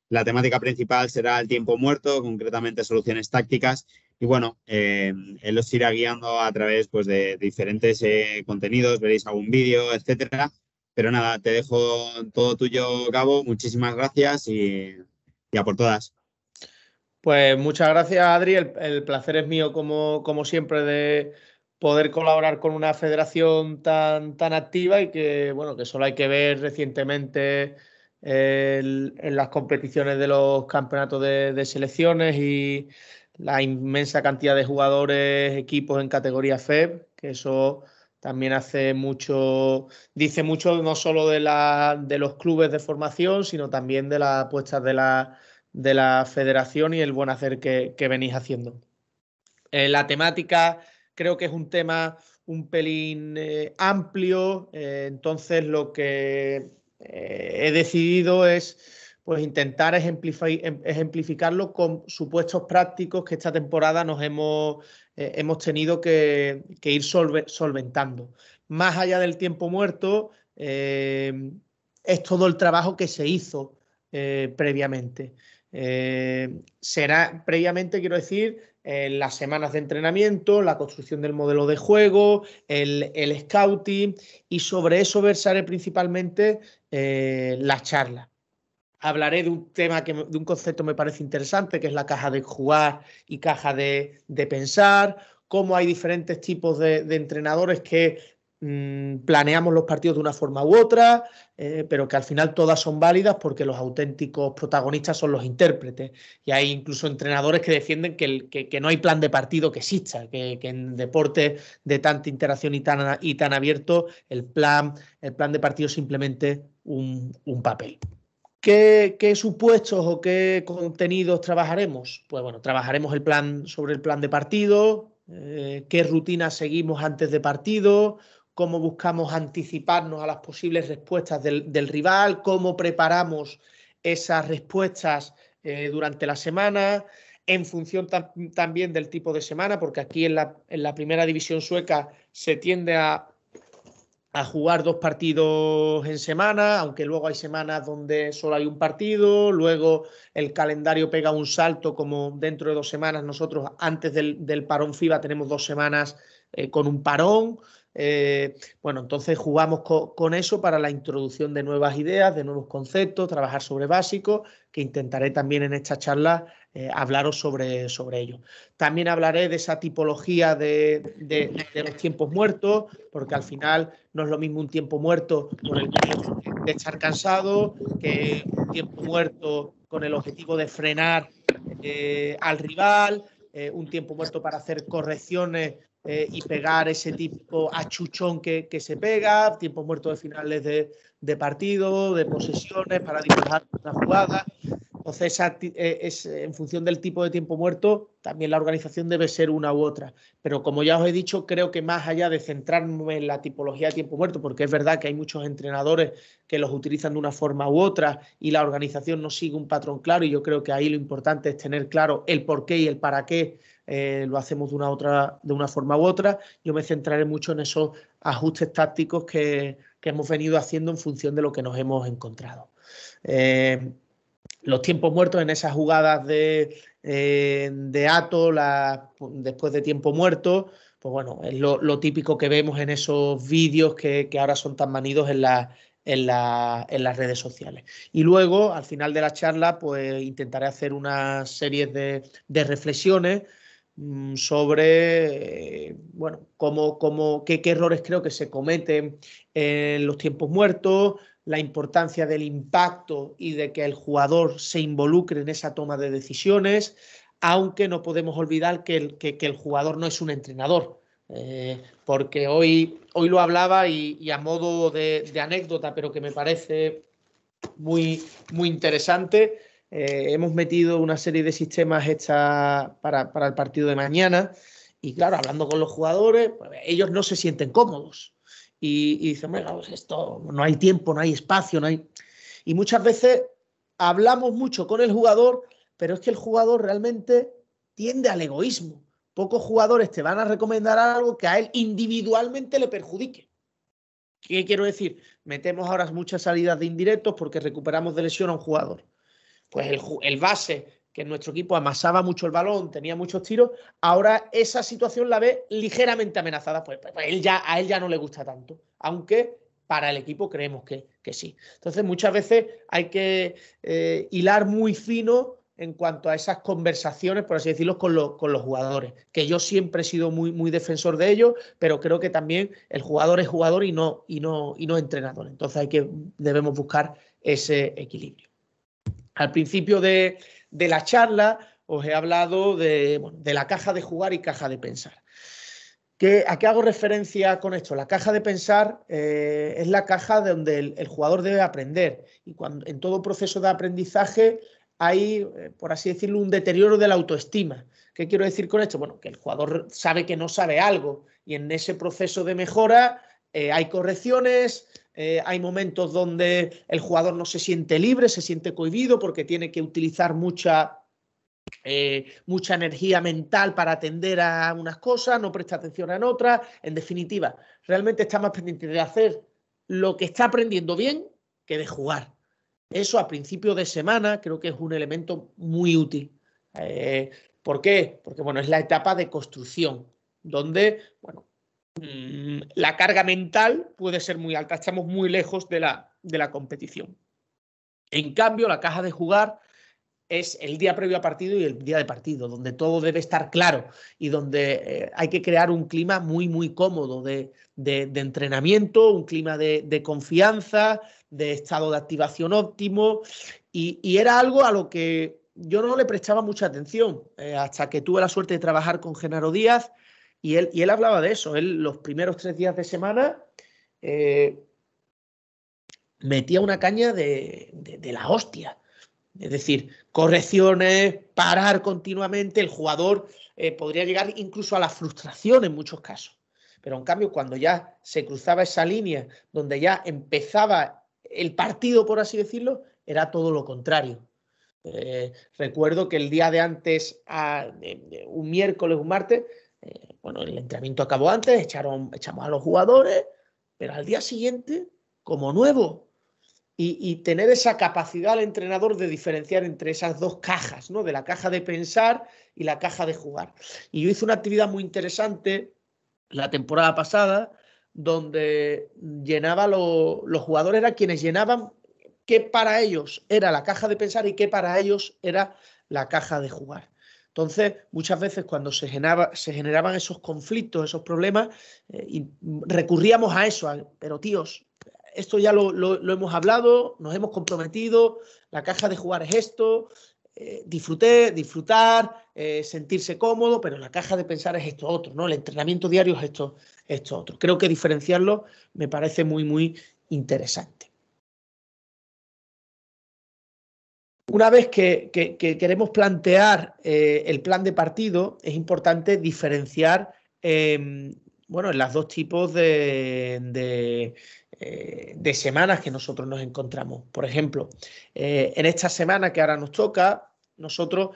La temática principal será el tiempo muerto, concretamente soluciones tácticas. Y bueno, él os irá guiando a través pues, de diferentes contenidos, veréis algún vídeo, etcétera. Pero nada, te dejo todo tuyo, Gabo. Muchísimas gracias y a por todas. Pues muchas gracias, Adri. El placer es mío, como siempre, de poder colaborar con una federación tan activa y que, bueno, que solo hay que ver recientemente en las competiciones de los campeonatos de selecciones y la inmensa cantidad de jugadores, equipos en categoría FEB, que eso también hace mucho, dice mucho no solo de los clubes de formación, sino también de las apuestas de la federación y el buen hacer que venís haciendo. La temática creo que es un tema un pelín amplio, entonces lo que he decidido es pues intentar ejemplificarlo con supuestos prácticos que esta temporada hemos tenido que ir solventando. Más allá del tiempo muerto, es todo el trabajo que se hizo previamente. Será previamente, quiero decir, las semanas de entrenamiento, la construcción del modelo de juego, el scouting, y sobre eso versaré principalmente las charlas. Hablaré de un tema, de un concepto que me parece interesante, que es la caja de jugar y caja de pensar, cómo hay diferentes tipos de entrenadores que planeamos los partidos de una forma u otra, pero que al final todas son válidas porque los auténticos protagonistas son los intérpretes. Y hay incluso entrenadores que defienden que no hay plan de partido que exista, que en deportes de tanta interacción y tan abierto, el plan de partido es simplemente un papel. ¿Qué supuestos o qué contenidos trabajaremos? Pues bueno, trabajaremos sobre el plan de partido, qué rutinas seguimos antes de partido, cómo buscamos anticiparnos a las posibles respuestas del rival, cómo preparamos esas respuestas durante la semana, en función también del tipo de semana, porque aquí en la primera división sueca se tiende a jugar 2 partidos en semana, aunque luego hay semanas donde solo hay un partido, luego el calendario pega un salto, como dentro de 2 semanas nosotros antes del parón FIBA tenemos 2 semanas con un parón. Bueno, entonces jugamos con eso para la introducción de nuevas ideas, de nuevos conceptos, trabajar sobre básicos, que intentaré también en esta charla hablaros sobre ello. También hablaré de esa tipología de los tiempos muertos, porque al final no es lo mismo un tiempo muerto con el de estar cansado que un tiempo muerto con el objetivo de frenar al rival, un tiempo muerto para hacer correcciones y pegar ese tipo achuchón que se pega, tiempo muerto de finales de partido, de posesiones para dibujar una jugada. Entonces, en función del tipo de tiempo muerto, también la organización debe ser una u otra. Pero como ya os he dicho, creo que más allá de centrarme en la tipología de tiempo muerto, porque es verdad que hay muchos entrenadores que los utilizan de una forma u otra y la organización no sigue un patrón claro, y yo creo que ahí lo importante es tener claro el por qué y el para qué lo hacemos de una forma u otra. Yo me centraré mucho en esos ajustes tácticos que hemos venido haciendo en función de lo que nos hemos encontrado. Los tiempos muertos en esas jugadas de Ato, después de tiempo muerto, pues bueno, es lo típico que vemos en esos vídeos que ahora son tan manidos en las redes sociales. Y luego, al final de la charla, pues intentaré hacer una serie de reflexiones sobre, bueno, qué errores creo que se cometen en los tiempos muertos, la importancia del impacto y de que el jugador se involucre en esa toma de decisiones, aunque no podemos olvidar que el jugador no es un entrenador. Porque hoy lo hablaba y a modo de anécdota, pero que me parece muy interesante, hemos metido una serie de sistemas hechas para el partido de mañana y claro, hablando con los jugadores, pues, ellos no se sienten cómodos y dicen, bueno, pues esto no hay tiempo, no hay espacio, no hay... Y muchas veces hablamos mucho con el jugador, pero es que el jugador realmente tiende al egoísmo. Pocos jugadores te van a recomendar algo que a él individualmente le perjudique. ¿Qué quiero decir? Metemos ahora muchas salidas de indirectos porque recuperamos de lesión a un jugador. pues el base, que en nuestro equipo amasaba mucho el balón, tenía muchos tiros, ahora esa situación la ve ligeramente amenazada. Pues a él ya no le gusta tanto, aunque para el equipo creemos que sí. Entonces, muchas veces hay que hilar muy fino en cuanto a esas conversaciones, por así decirlo, con los jugadores, que yo siempre he sido muy defensor de ellos, pero creo que también el jugador es jugador y no entrenador. Entonces debemos buscar ese equilibrio. Al principio de la charla os he hablado de la caja de jugar y caja de pensar. ¿A qué hago referencia con esto? La caja de pensar es la caja donde el jugador debe aprender, y en todo proceso de aprendizaje hay, por así decirlo, un deterioro de la autoestima. ¿Qué quiero decir con esto? Bueno, que el jugador sabe que no sabe algo, y en ese proceso de mejora hay correcciones, hay momentos donde el jugador no se siente libre, se siente cohibido porque tiene que utilizar mucha energía mental para atender a unas cosas, no presta atención en otras. En definitiva, realmente está más pendiente de hacer lo que está aprendiendo bien que de jugar. Eso a principio de semana creo que es un elemento muy útil. ¿Por qué? Porque bueno, es la etapa de construcción, donde bueno, la carga mental puede ser muy alta, estamos muy lejos de la competición. En cambio, la caja de jugar es el día previo a partido y el día de partido, donde todo debe estar claro y donde hay que crear un clima muy cómodo de entrenamiento, un clima de confianza, de estado de activación óptimo, y era algo a lo que yo no le prestaba mucha atención hasta que tuve la suerte de trabajar con Genaro Díaz, y él hablaba de eso. Él los primeros 3 días de semana metía una caña de la hostia. Es decir, correcciones, parar continuamente, el jugador podría llegar incluso a la frustración en muchos casos. Pero en cambio, cuando ya se cruzaba esa línea, donde ya empezaba el partido, por así decirlo, era todo lo contrario. Recuerdo que el día de antes, un miércoles, un martes, bueno, el entrenamiento acabó antes, echamos a los jugadores, pero al día siguiente, como nuevo. Y tener esa capacidad al entrenador de diferenciar entre esas dos cajas, ¿no? De la caja de pensar y la caja de jugar. Y yo hice una actividad muy interesante la temporada pasada, donde los jugadores eran quienes llenaban qué para ellos era la caja de pensar y qué para ellos era la caja de jugar. Entonces, muchas veces cuando se generaban esos conflictos, esos problemas, recurríamos a eso, pero tíos, esto ya lo hemos hablado, nos hemos comprometido, la caja de jugar es esto, disfrutar, sentirse cómodo, pero la caja de pensar es esto otro, ¿no? El entrenamiento diario es esto otro. Creo que diferenciarlo me parece muy interesante. Una vez que queremos plantear el plan de partido, es importante diferenciar bueno, en los dos tipos de semanas que nosotros nos encontramos. Por ejemplo, en esta semana que ahora nos toca, nosotros,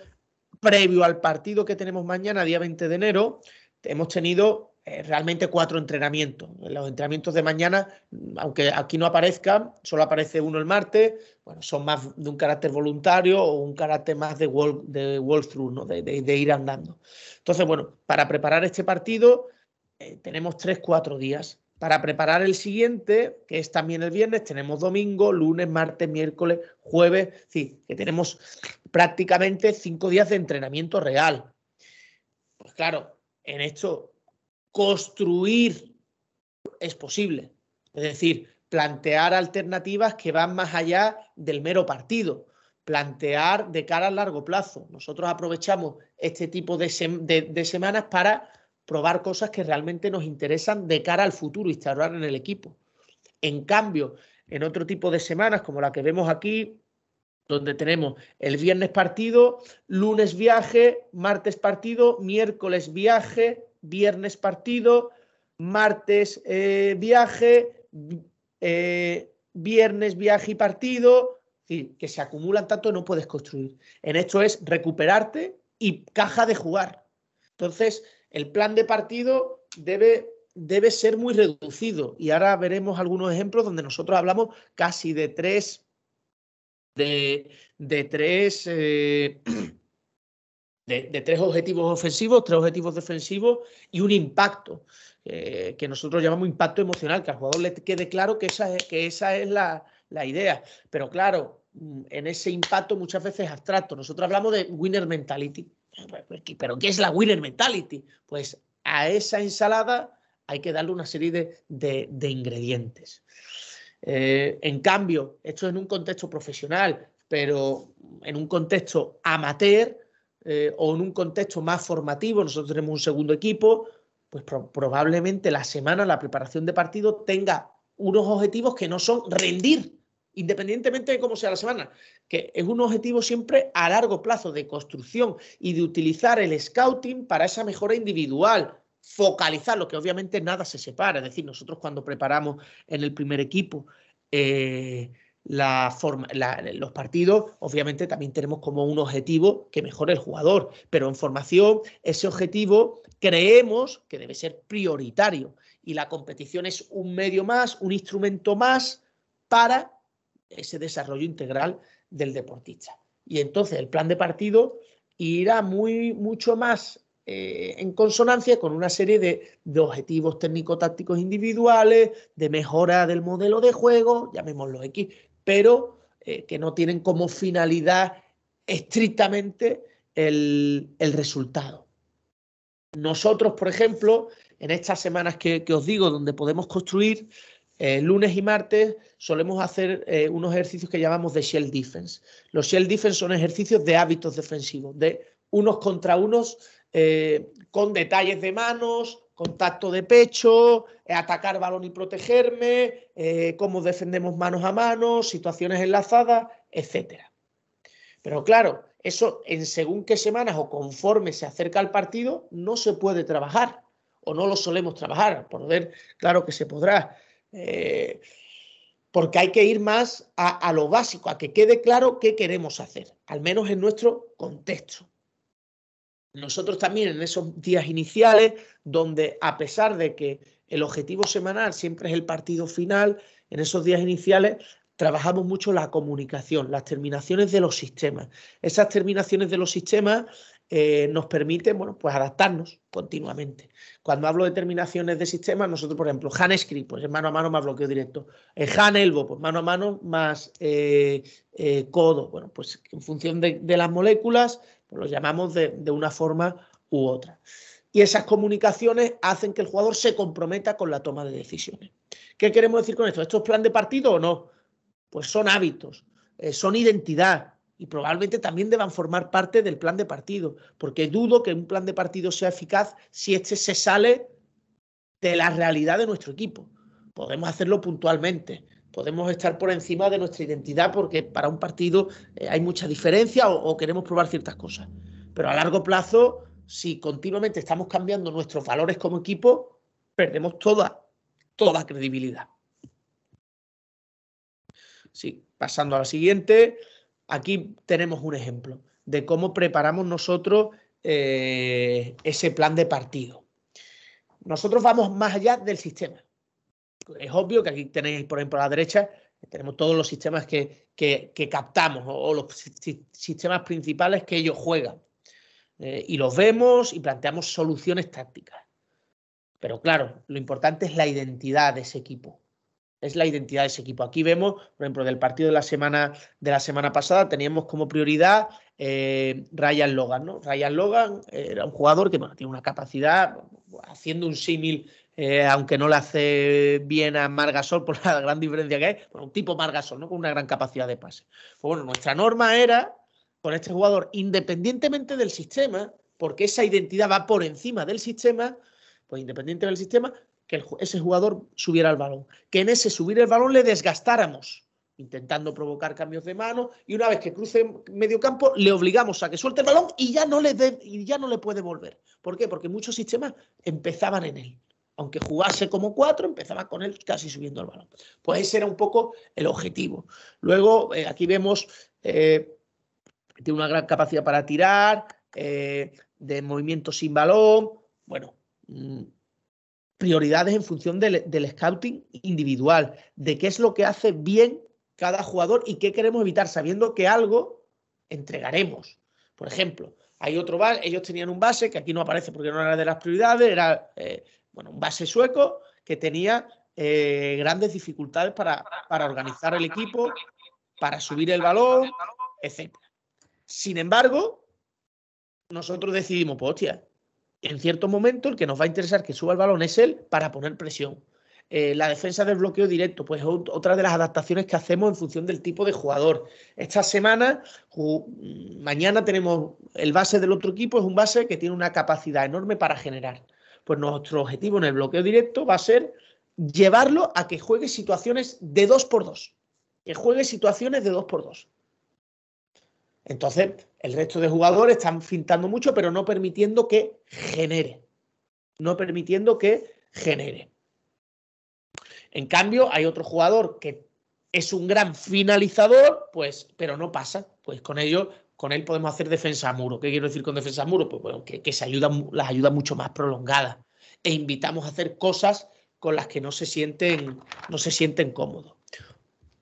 previo al partido que tenemos mañana, día 20 de enero, hemos tenido realmente 4 entrenamientos. En los entrenamientos de mañana, aunque aquí no aparezcan, solo aparece uno el martes, bueno, son más de un carácter voluntario o un carácter más de walkthrough, ¿no? de ir andando. Entonces, bueno, para preparar este partido tenemos 3-4 días. Para preparar el siguiente, que es también el viernes, tenemos domingo, lunes, martes, miércoles, jueves. Sí, que tenemos prácticamente 5 días de entrenamiento real. Pues claro, en esto construir es posible. Es decir, plantear alternativas que van más allá del mero partido. Plantear de cara a largo plazo. Nosotros aprovechamos este tipo de semanas para probar cosas que realmente nos interesan de cara al futuro, instaurar en el equipo. En cambio, en otro tipo de semanas, como la que vemos aquí, donde tenemos el viernes partido, lunes viaje, martes partido, miércoles viaje, viernes partido, martes viaje, viernes viaje y partido, que se acumulan tanto, no puedes construir. En esto es recuperarte y caja de jugar. Entonces, el plan de partido debe ser muy reducido, y ahora veremos algunos ejemplos donde nosotros hablamos casi de 3 de tres, de tres objetivos ofensivos, 3 objetivos defensivos y un impacto, que nosotros llamamos impacto emocional, que al jugador le quede claro que esa es la idea. Pero claro, en ese impacto muchas veces es abstracto. Nosotros hablamos de winner mentality. ¿Pero qué es la winner mentality? Pues a esa ensalada hay que darle una serie de ingredientes. En cambio, esto es en un contexto profesional, pero en un contexto amateur o en un contexto más formativo, nosotros tenemos un segundo equipo, pues probablemente la semana, la preparación de partido, tenga unos objetivos que no son rendir, independientemente de cómo sea la semana, que es un objetivo siempre a largo plazo de construcción y de utilizar el scouting para esa mejora individual, focalizarlo, que obviamente nada se separa. Es decir, nosotros cuando preparamos en el primer equipo los partidos, obviamente también tenemos como un objetivo que mejore el jugador, pero en formación ese objetivo creemos que debe ser prioritario y la competición es un medio más, un instrumento más para ese desarrollo integral del deportista. Y entonces el plan de partido irá mucho más en consonancia con una serie de objetivos técnico-tácticos individuales, de mejora del modelo de juego, llamémoslo X, pero que no tienen como finalidad estrictamente el resultado. Nosotros, por ejemplo, en estas semanas que os digo, donde podemos construir, lunes y martes solemos hacer unos ejercicios que llamamos de shell defense. Los shell defense son ejercicios de hábitos defensivos, de unos contra unos, con detalles de manos, contacto de pecho, atacar balón y protegerme, cómo defendemos manos a manos, situaciones enlazadas, etc. Pero claro, eso en según qué semanas o conforme se acerca al partido no se puede trabajar o no lo solemos trabajar. Por ver, claro que se podrá. Porque hay que ir más a lo básico, a que quede claro qué queremos hacer, al menos en nuestro contexto. Nosotros también en esos días iniciales, donde a pesar de que el objetivo semanal siempre es el partido final, en esos días iniciales trabajamos mucho la comunicación, las terminaciones de los sistemas. Esas terminaciones de los sistemas nos permiten, bueno, pues adaptarnos continuamente. Cuando hablo de terminaciones de sistemas, nosotros, por ejemplo, hand script, pues es mano a mano más bloqueo directo. Hand elbow, pues mano a mano más codo. Bueno, pues en función de las moléculas, pues lo llamamos de una forma u otra. Y esas comunicaciones hacen que el jugador se comprometa con la toma de decisiones. ¿Qué queremos decir con esto? ¿Esto es plan de partido o no? Pues son hábitos, son identidad y probablemente también deban formar parte del plan de partido, porque dudo que un plan de partido sea eficaz si este se sale de la realidad de nuestro equipo. Podemos hacerlo puntualmente, podemos estar por encima de nuestra identidad porque para un partido hay mucha diferencia o queremos probar ciertas cosas. Pero a largo plazo, si continuamente estamos cambiando nuestros valores como equipo, perdemos toda credibilidad. Sí, pasando a la siguiente, aquí tenemos un ejemplo de cómo preparamos nosotros ese plan de partido. Nosotros vamos más allá del sistema. Es obvio que aquí tenéis, por ejemplo, a la derecha, tenemos todos los sistemas que captamos o los sistemas principales que ellos juegan. Y los vemos y planteamos soluciones tácticas. Pero claro, lo importante es la identidad de ese equipo. Es la identidad de ese equipo. Aquí vemos, por ejemplo, del partido de la semana pasada, teníamos como prioridad Ryan Logan, ¿no? Ryan Logan era un jugador que bueno, tiene una capacidad, haciendo un símil, aunque no le hace bien a Marc Gasol por la gran diferencia que hay, bueno, un tipo Marc Gasol, ¿no? Con una gran capacidad de pase. Pues bueno, nuestra norma era, con este jugador, independientemente del sistema, porque esa identidad va por encima del sistema, pues independiente del sistema, que ese jugador subiera el balón, que en ese subir el balón le desgastáramos, intentando provocar cambios de mano, y una vez que cruce medio campo, le obligamos a que suelte el balón y ya no le puede volver. ¿Por qué? Porque muchos sistemas empezaban en él. Aunque jugase como 4, empezaba con él casi subiendo el balón. Pues ese era un poco el objetivo. Luego, aquí vemos, tiene una gran capacidad para tirar, de movimiento sin balón, bueno, prioridades en función del scouting individual, de qué es lo que hace bien cada jugador y qué queremos evitar, sabiendo que algo entregaremos. Por ejemplo, hay otro base, ellos tenían un base que aquí no aparece porque no era de las prioridades, era un base sueco que tenía grandes dificultades para organizar el equipo, para subir el balón, etc. Sin embargo, nosotros decidimos, pues hostia, en cierto momento el que nos va a interesar que suba el balón es él para poner presión. La defensa del bloqueo directo, pues otra de las adaptaciones que hacemos en función del tipo de jugador. Esta semana, mañana tenemos el base del otro equipo, es un base que tiene una capacidad enorme para generar. Pues nuestro objetivo en el bloqueo directo va a ser llevarlo a que juegue situaciones de 2x2. Que juegue situaciones de 2x2. Entonces, el resto de jugadores están fintando mucho, pero no permitiendo que genere. No permitiendo que genere. En cambio, hay otro jugador que es un gran finalizador, pues, pero no pasa. Pues con él podemos hacer defensa a muro. ¿Qué quiero decir con defensa a muro? Pues bueno, que las ayuda mucho más prolongadas. E invitamos a hacer cosas con las que no se sienten cómodos.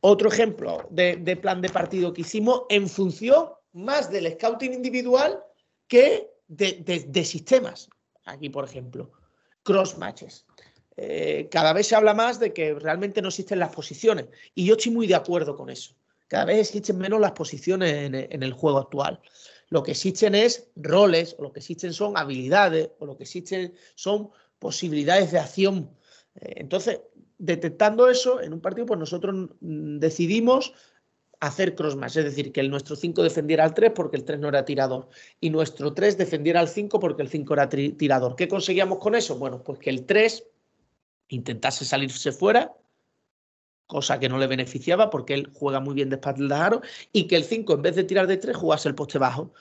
Otro ejemplo de plan de partido que hicimos en función más del scouting individual que de sistemas. Aquí, por ejemplo, cross matches. Cada vez se habla más de que realmente no existen las posiciones y yo estoy muy de acuerdo con eso. Cada vez existen menos las posiciones en el juego actual. Lo que existen es roles, o lo que existen son habilidades, o lo que existen son posibilidades de acción. Entonces, detectando eso en un partido, pues nosotros decidimos hacer crossmatch, es decir, que nuestro 5 defendiera al 3 porque el 3 no era tirador y nuestro 3 defendiera al 5 porque el 5 era tirador. ¿Qué conseguíamos con eso? Bueno, pues que el 3 intentase salirse fuera, cosa que no le beneficiaba porque él juega muy bien de espaldas a aro, y que el 5 en vez de tirar de 3 jugase el poste bajo.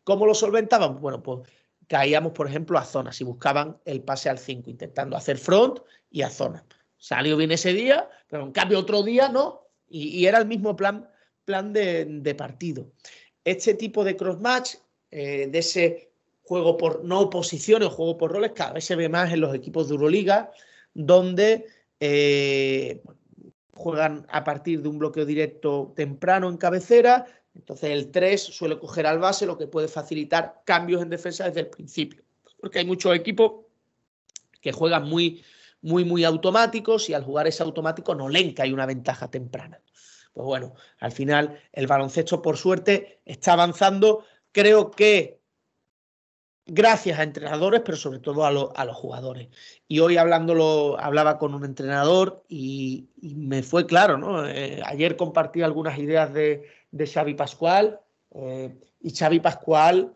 ¿Cómo lo solventábamos? Bueno, pues caíamos, por ejemplo, a zonas y buscaban el pase al 5, intentando hacer front y a zona. Salió bien ese día, pero en cambio otro día no, y era el mismo plan de partido. Este tipo de cross-match, de ese juego por no posiciones o juego por roles, cada vez se ve más en los equipos de Euroliga, donde juegan a partir de un bloqueo directo temprano en cabecera. Entonces el 3 suele coger al base, lo que puede facilitar cambios en defensa desde el principio. Porque hay muchos equipos que juegan muy automáticos y al jugar ese automático no leen que hay una ventaja temprana. Pues bueno, al final el baloncesto, por suerte, está avanzando. Creo que gracias a entrenadores, pero sobre todo a los jugadores. Y hoy hablaba con un entrenador y me fue claro, ¿no? Ayer compartí algunas ideas de Xavi Pascual y Xavi Pascual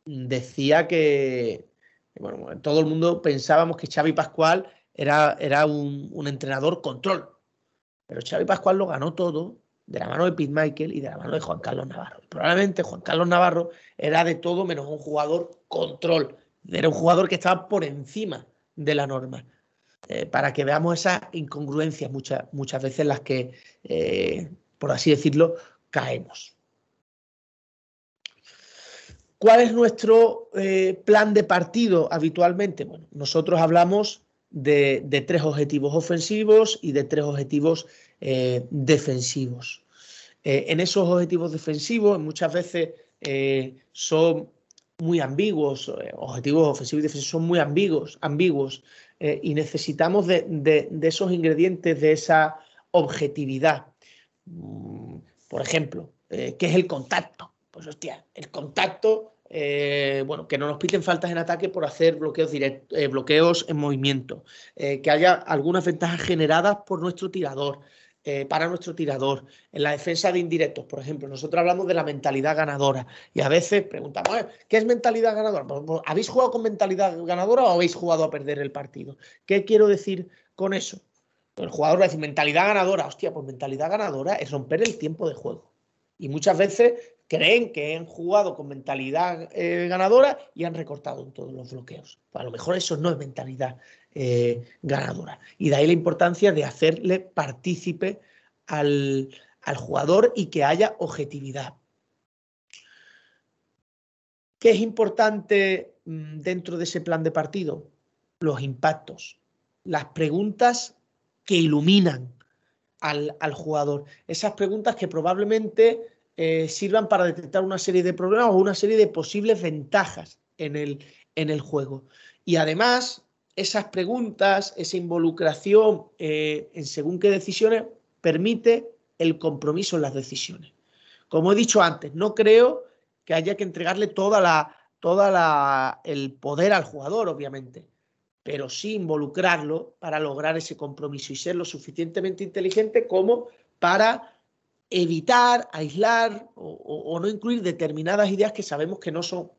decía que, bueno, todo el mundo pensábamos que Xavi Pascual era un entrenador control, pero Xavi Pascual lo ganó todo de la mano de Pete Michael y de la mano de Juan Carlos Navarro. Probablemente Juan Carlos Navarro era de todo menos un jugador control. Era un jugador que estaba por encima de la norma. Para que veamos esas incongruencias muchas veces en las que, por así decirlo, caemos. ¿Cuál es nuestro plan de partido habitualmente? Bueno, nosotros hablamos de 3 objetivos ofensivos y de 3 objetivos defensivos. En esos objetivos defensivos muchas veces son muy ambiguos, objetivos ofensivos y defensivos son muy ambiguos y necesitamos de esos ingredientes, de esa objetividad. Por ejemplo, ¿qué es el contacto? Pues hostia, el contacto, bueno, que no nos piten faltas en ataque por hacer bloqueos en movimiento, que haya algunas ventajas generadas por nuestro tirador, para nuestro tirador, en la defensa de indirectos, por ejemplo. Nosotros hablamos de la mentalidad ganadora y a veces preguntamos, ¿qué es mentalidad ganadora? Pues, ¿habéis jugado con mentalidad ganadora o habéis jugado a perder el partido? ¿Qué quiero decir con eso? El jugador va a decir, mentalidad ganadora. Hostia, pues mentalidad ganadora es romper el tiempo de juego. Y muchas veces creen que han jugado con mentalidad ganadora y han recortado en todos los bloqueos. Pues a lo mejor eso no es mentalidad ganadora. Y de ahí la importancia de hacerle partícipe al jugador y que haya objetividad. ¿Qué es importante dentro de ese plan de partido? Los impactos, las preguntas que iluminan. al jugador. Esas preguntas que probablemente sirvan para detectar una serie de problemas o una serie de posibles ventajas en el juego. Y además, esas preguntas, esa involucración en según qué decisiones, permite el compromiso en las decisiones. Como he dicho antes, no creo que haya que entregarle el poder al jugador, obviamente, pero sí involucrarlo para lograr ese compromiso y ser lo suficientemente inteligente como para evitar, aislar o no incluir determinadas ideas que sabemos que no son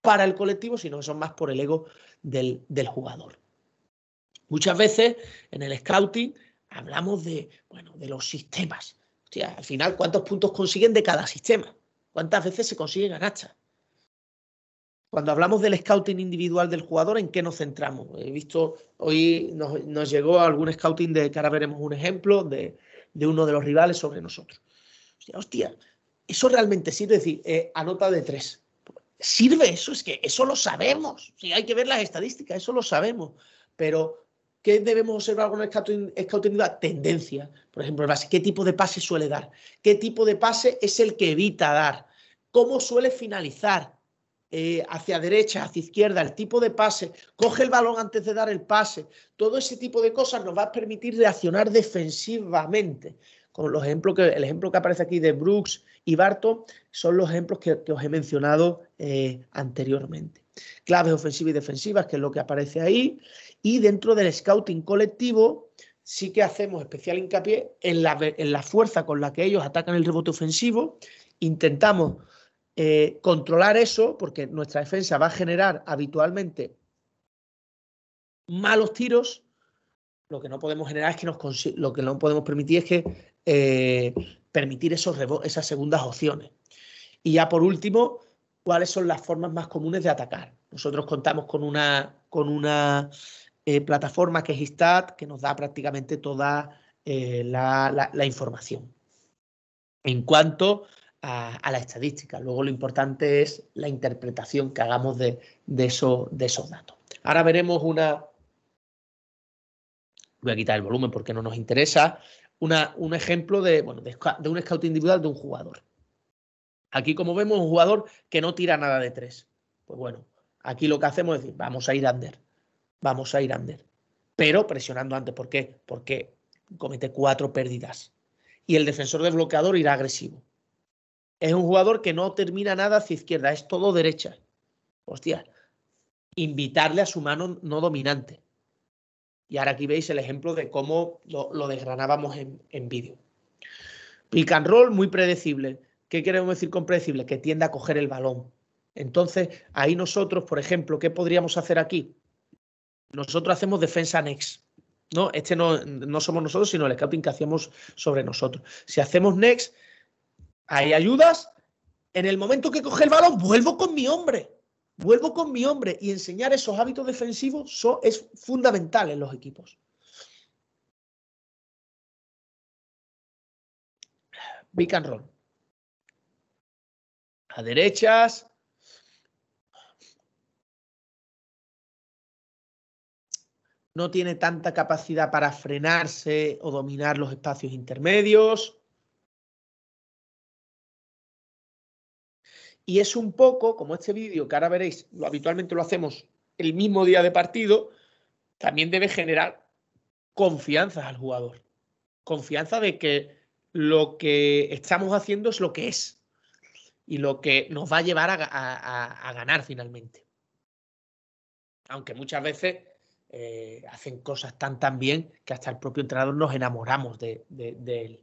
para el colectivo, sino que son más por el ego del jugador. Muchas veces en el scouting hablamos de los sistemas. Hostia, al final, ¿cuántos puntos consiguen de cada sistema? ¿Cuántas veces se consiguen anachas? Cuando hablamos del scouting individual del jugador, ¿en qué nos centramos? He visto, hoy nos llegó algún scouting que ahora veremos un ejemplo de uno de los rivales sobre nosotros. Hostia, eso realmente sirve, es decir, anota de 3. ¿Sirve eso? Es que eso lo sabemos. Sí, hay que ver las estadísticas, eso lo sabemos. Pero, ¿qué debemos observar con el scouting individual? Tendencia. Por ejemplo, ¿qué tipo de pase suele dar? ¿Qué tipo de pase es el que evita dar? ¿Cómo suele finalizar? Hacia derecha, hacia izquierda, el tipo de pase, coge el balón antes de dar el pase. Todo ese tipo de cosas nos va a permitir reaccionar defensivamente. Con el ejemplo que aparece aquí de Brooks y Barton son los ejemplos que os he mencionado anteriormente. Claves ofensivas y defensivas, que es lo que aparece ahí. Y dentro del scouting colectivo sí que hacemos especial hincapié en la fuerza con la que ellos atacan el rebote ofensivo. Intentamos controlar eso, porque nuestra defensa va a generar habitualmente malos tiros. Lo que no podemos generar es que lo que no podemos permitir es que permitir esas segundas opciones. Y ya por último, ¿cuáles son las formas más comunes de atacar? Nosotros contamos con una plataforma que es Hitstat, que nos da prácticamente toda la información en cuanto a la estadística. Luego lo importante es la interpretación que hagamos de esos datos. Ahora veremos voy a quitar el volumen porque no nos interesa, un ejemplo de un scout individual de un jugador. Aquí, como vemos, un jugador que no tira nada de 3. Pues bueno, aquí lo que hacemos es decir, vamos a ir under, pero presionando antes. ¿Por qué? Porque comete 4 pérdidas. Y el defensor de bloqueador irá agresivo. Es un jugador que no termina nada hacia izquierda, es todo derecha. Hostia, invitarle a su mano no dominante. Y ahora aquí veis el ejemplo de cómo lo desgranábamos en vídeo. Pick and roll muy predecible. ¿Qué queremos decir con predecible? Que tiende a coger el balón. Entonces, ahí nosotros, por ejemplo, ¿qué podríamos hacer aquí? Nosotros hacemos defensa next. ¿No? Este no somos nosotros, sino el scouting que hacíamos sobre nosotros. Si hacemos next, hay ayudas. En el momento que coge el balón, vuelvo con mi hombre. Y enseñar esos hábitos defensivos es fundamental en los equipos. Pick and roll. A derechas. No tiene tanta capacidad para frenarse o dominar los espacios intermedios. Y es un poco como este vídeo que ahora veréis, habitualmente lo hacemos el mismo día de partido, también debe generar confianza al jugador. Confianza de que lo que estamos haciendo es lo que es y lo que nos va a llevar a ganar finalmente. Aunque muchas veces hacen cosas tan bien que hasta el propio entrenador nos enamoramos de él.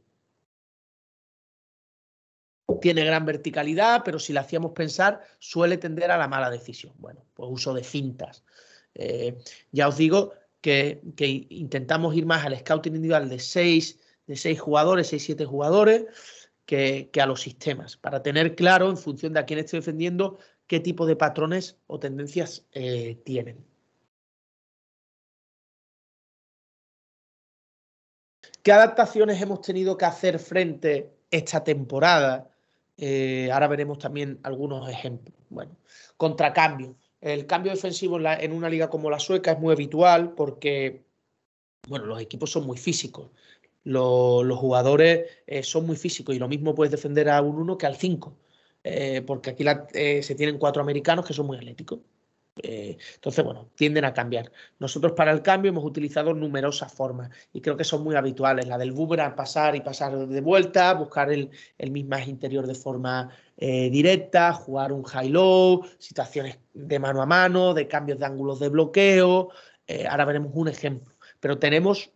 Tiene gran verticalidad, pero si le hacíamos pensar, suele tender a la mala decisión. Bueno, pues uso de fintas. Ya os digo que intentamos ir más al scouting individual de 6 jugadores, 7 jugadores, que a los sistemas, para tener claro, en función de a quién estoy defendiendo, qué tipo de patrones o tendencias tienen. ¿Qué adaptaciones hemos tenido que hacer frente esta temporada? Ahora veremos también algunos ejemplos. Bueno, contracambio. El cambio defensivo en una liga como la sueca es muy habitual porque, bueno, los equipos son muy físicos. Los jugadores son muy físicos y lo mismo puedes defender a un 1 que al 5, porque aquí se tienen 4 americanos que son muy atléticos. Entonces, bueno, tienden a cambiar. Nosotros para el cambio hemos utilizado numerosas formas y creo que son muy habituales. La del boomerang, pasar y pasar de vuelta, buscar el mismo interior de forma directa, jugar un high-low, situaciones de mano a mano, de cambios de ángulos de bloqueo. Ahora veremos un ejemplo. Pero tenemos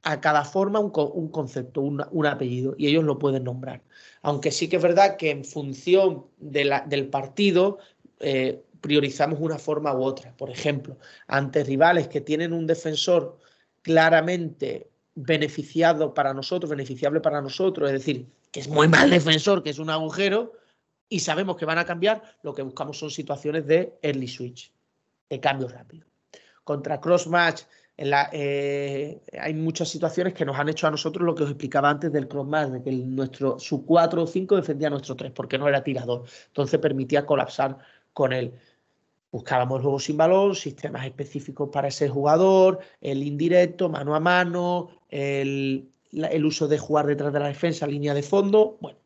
a cada forma un concepto, un apellido, y ellos lo pueden nombrar. Aunque sí que es verdad que en función del partido priorizamos una forma u otra. Por ejemplo, ante rivales que tienen un defensor claramente beneficiable para nosotros, es decir, que es muy mal defensor, que es un agujero, y sabemos que van a cambiar, lo que buscamos son situaciones de early switch, de cambio rápido. Contra cross match, hay muchas situaciones que nos han hecho a nosotros lo que os explicaba antes del cross match, de que su 4 o 5 defendía a nuestro 3 porque no era tirador, entonces permitía colapsar con él. Buscábamos el juego sin balón, sistemas específicos para ese jugador, el indirecto, mano a mano, el uso de jugar detrás de la defensa, línea de fondo. Bueno,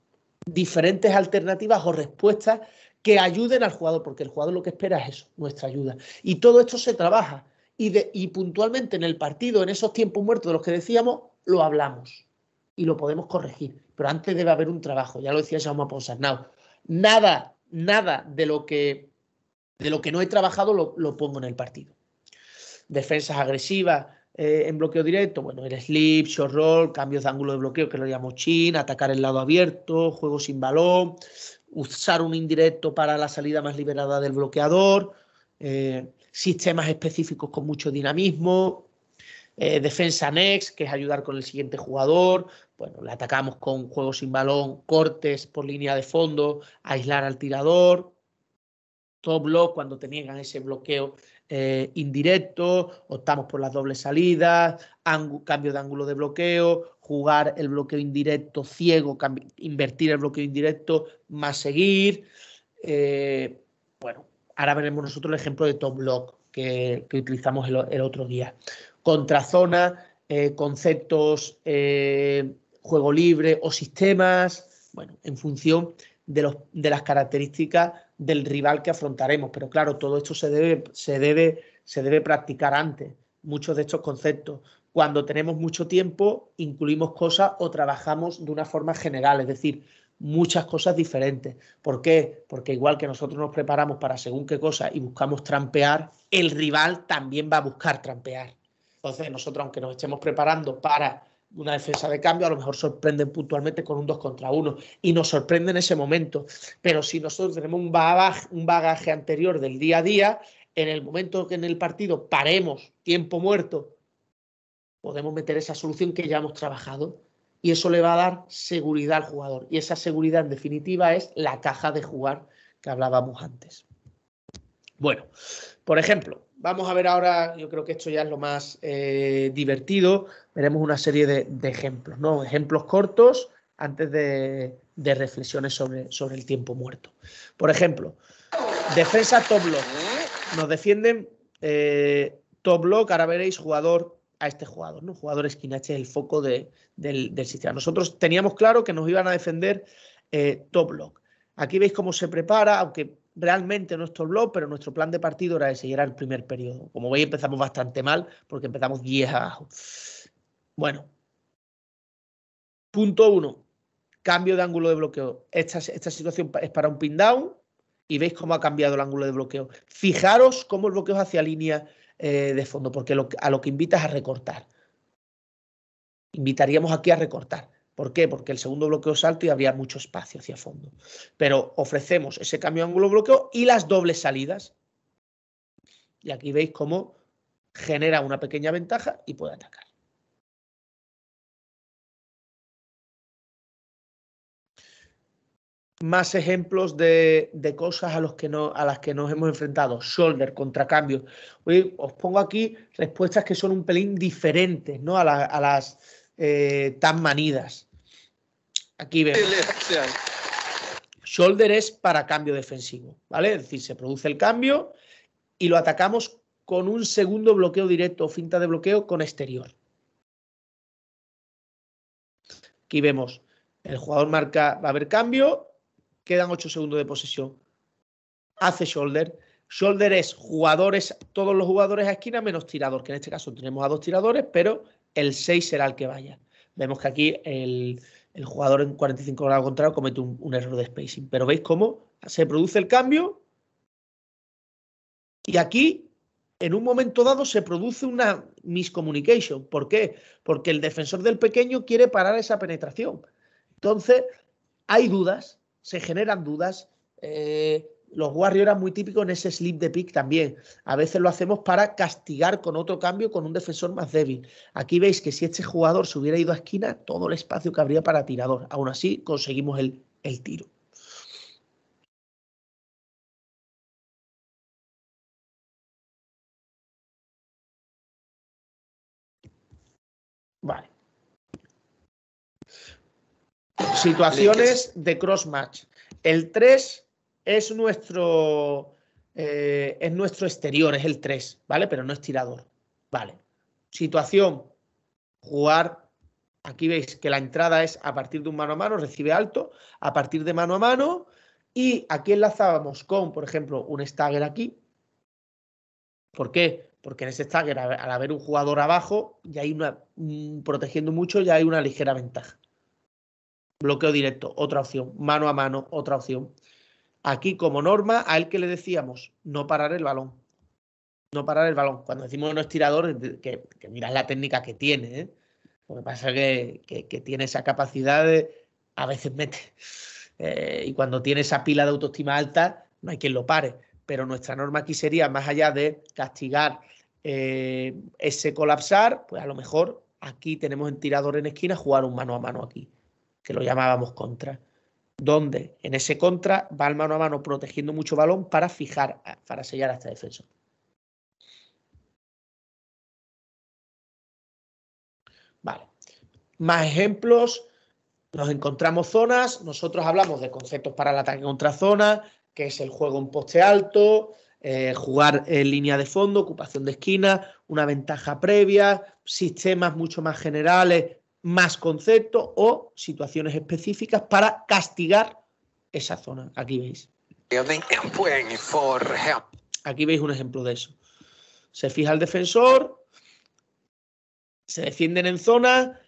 diferentes alternativas o respuestas que ayuden al jugador, porque el jugador lo que espera es eso, nuestra ayuda. Y todo esto se trabaja. Y puntualmente en el partido, en esos tiempos muertos de los que decíamos, lo hablamos y lo podemos corregir. Pero antes debe haber un trabajo, ya lo decía Jaume Ponsarnau. Nada de lo que no he trabajado lo pongo en el partido. Defensas agresivas en bloqueo directo, bueno, el slip, short roll, cambios de ángulo de bloqueo, que lo llamamos chin, atacar el lado abierto, juego sin balón, usar un indirecto para la salida más liberada del bloqueador, sistemas específicos con mucho dinamismo, defensa next, que es ayudar con el siguiente jugador. Bueno, le atacamos con juego sin balón, cortes por línea de fondo, aislar al tirador. Top block cuando te niegan ese bloqueo indirecto, optamos por las dobles salidas, cambio de ángulo de bloqueo, jugar el bloqueo indirecto ciego, invertir el bloqueo indirecto, más seguir. Bueno, ahora veremos nosotros el ejemplo de top block que utilizamos el otro día. Contrazona, conceptos, juego libre o sistemas, bueno, en función de las características del rival que afrontaremos. Pero claro, todo esto se debe practicar antes. Muchos de estos conceptos. Cuando tenemos mucho tiempo, incluimos cosas o trabajamos de una forma general, es decir, muchas cosas diferentes. ¿Por qué? Porque igual que nosotros nos preparamos para según qué cosa y buscamos trampear, el rival también va a buscar trampear. Entonces, nosotros, aunque nos estemos preparando para una defensa de cambio, a lo mejor sorprenden puntualmente con un 2 contra 1 y nos sorprende en ese momento. Pero si nosotros tenemos un bagaje anterior del día a día, en el momento que en el partido paremos tiempo muerto, podemos meter esa solución que ya hemos trabajado y eso le va a dar seguridad al jugador. Y esa seguridad, en definitiva, es la caja de jugar que hablábamos antes. Bueno, por ejemplo, vamos a ver ahora, yo creo que esto ya es lo más divertido, veremos una serie de ejemplos, ¿no? Ejemplos cortos antes de reflexiones sobre el tiempo muerto. Por ejemplo, defensa top block. Nos defienden top block, ahora veréis jugador a este jugador, ¿no? Jugador esquina, este es el foco del sistema. Nosotros teníamos claro que nos iban a defender top block. Aquí veis cómo se prepara, aunque realmente no es top block, pero nuestro plan de partido era ese y era el primer periodo. Como veis, empezamos bastante mal porque empezamos 10 abajo. Bueno, punto 1, cambio de ángulo de bloqueo. Esta situación es para un pin down y veis cómo ha cambiado el ángulo de bloqueo. Fijaros cómo el bloqueo es hacia línea de fondo, porque a lo que invita es a recortar. Invitaríamos aquí a recortar. ¿Por qué? Porque el segundo bloqueo es alto y habría mucho espacio hacia fondo. Pero ofrecemos ese cambio de ángulo de bloqueo y las dobles salidas. Y aquí veis cómo genera una pequeña ventaja y puede atacar. Más ejemplos de cosas a las que nos hemos enfrentado. Shoulder, contracambio. Hoy os pongo aquí respuestas que son un pelín diferentes, ¿no? a las tan manidas. Aquí vemos. Shoulder es para cambio defensivo, ¿vale? Es decir, se produce el cambio y lo atacamos con un segundo bloqueo directo o finta de bloqueo con exterior. Aquí vemos, el jugador marca, va a haber cambio, quedan 8 segundos de posesión. Hace shoulder. Shoulder es jugadores, todos los jugadores a esquina menos tirador, que en este caso tenemos a 2 tiradores, pero el 6 será el que vaya. Vemos que aquí el jugador en 45 grados contrario comete un error de spacing. Pero veis cómo se produce el cambio y aquí en un momento dado se produce una miscommunication. ¿Por qué? Porque el defensor del pequeño quiere parar esa penetración. Entonces hay dudas, se generan dudas. Los Warriors eran muy típicos en ese slip de pick también. A veces lo hacemos para castigar con otro cambio con un defensor más débil. Aquí veis que si este jugador se hubiera ido a esquina, todo el espacio que habría para tirador. Aún así conseguimos el tiro. Vale. Situaciones de cross match. El 3 es nuestro exterior, es el 3, ¿vale? Pero no es tirador. Vale. Situación, jugar. Aquí veis que la entrada es a partir de un mano a mano, recibe alto, a partir de mano a mano. Y aquí enlazábamos con, por ejemplo, un stagger aquí. ¿Por qué? Porque en ese stagger, al haber un jugador abajo, ya hay protegiendo mucho, ya hay una ligera ventaja. Bloqueo directo, otra opción. Mano a mano, otra opción. Aquí, como norma, a él que le decíamos, no parar el balón. No parar el balón. Cuando decimos no es tirador, que mirad la técnica que tiene, ¿eh? Lo que pasa es que tiene esa capacidad de, a veces mete. Y cuando tiene esa pila de autoestima alta, no hay quien lo pare. Pero nuestra norma aquí sería, más allá de castigar ese colapsar, pues a lo mejor aquí tenemos en tirador en esquina jugar un mano a mano aquí, que lo llamábamos contra. Donde en ese contra va el mano a mano protegiendo mucho balón para fijar, para sellar a este defensor. Vale. Más ejemplos. Nos encontramos zonas. Nosotros hablamos de conceptos para el ataque contra zona, que es el juego en poste alto, jugar en línea de fondo, ocupación de esquina, una ventaja previa, sistemas mucho más generales, más conceptos o situaciones específicas para castigar esa zona. Aquí veis. Aquí veis un ejemplo de eso. Se fija el defensor, se defienden en zona.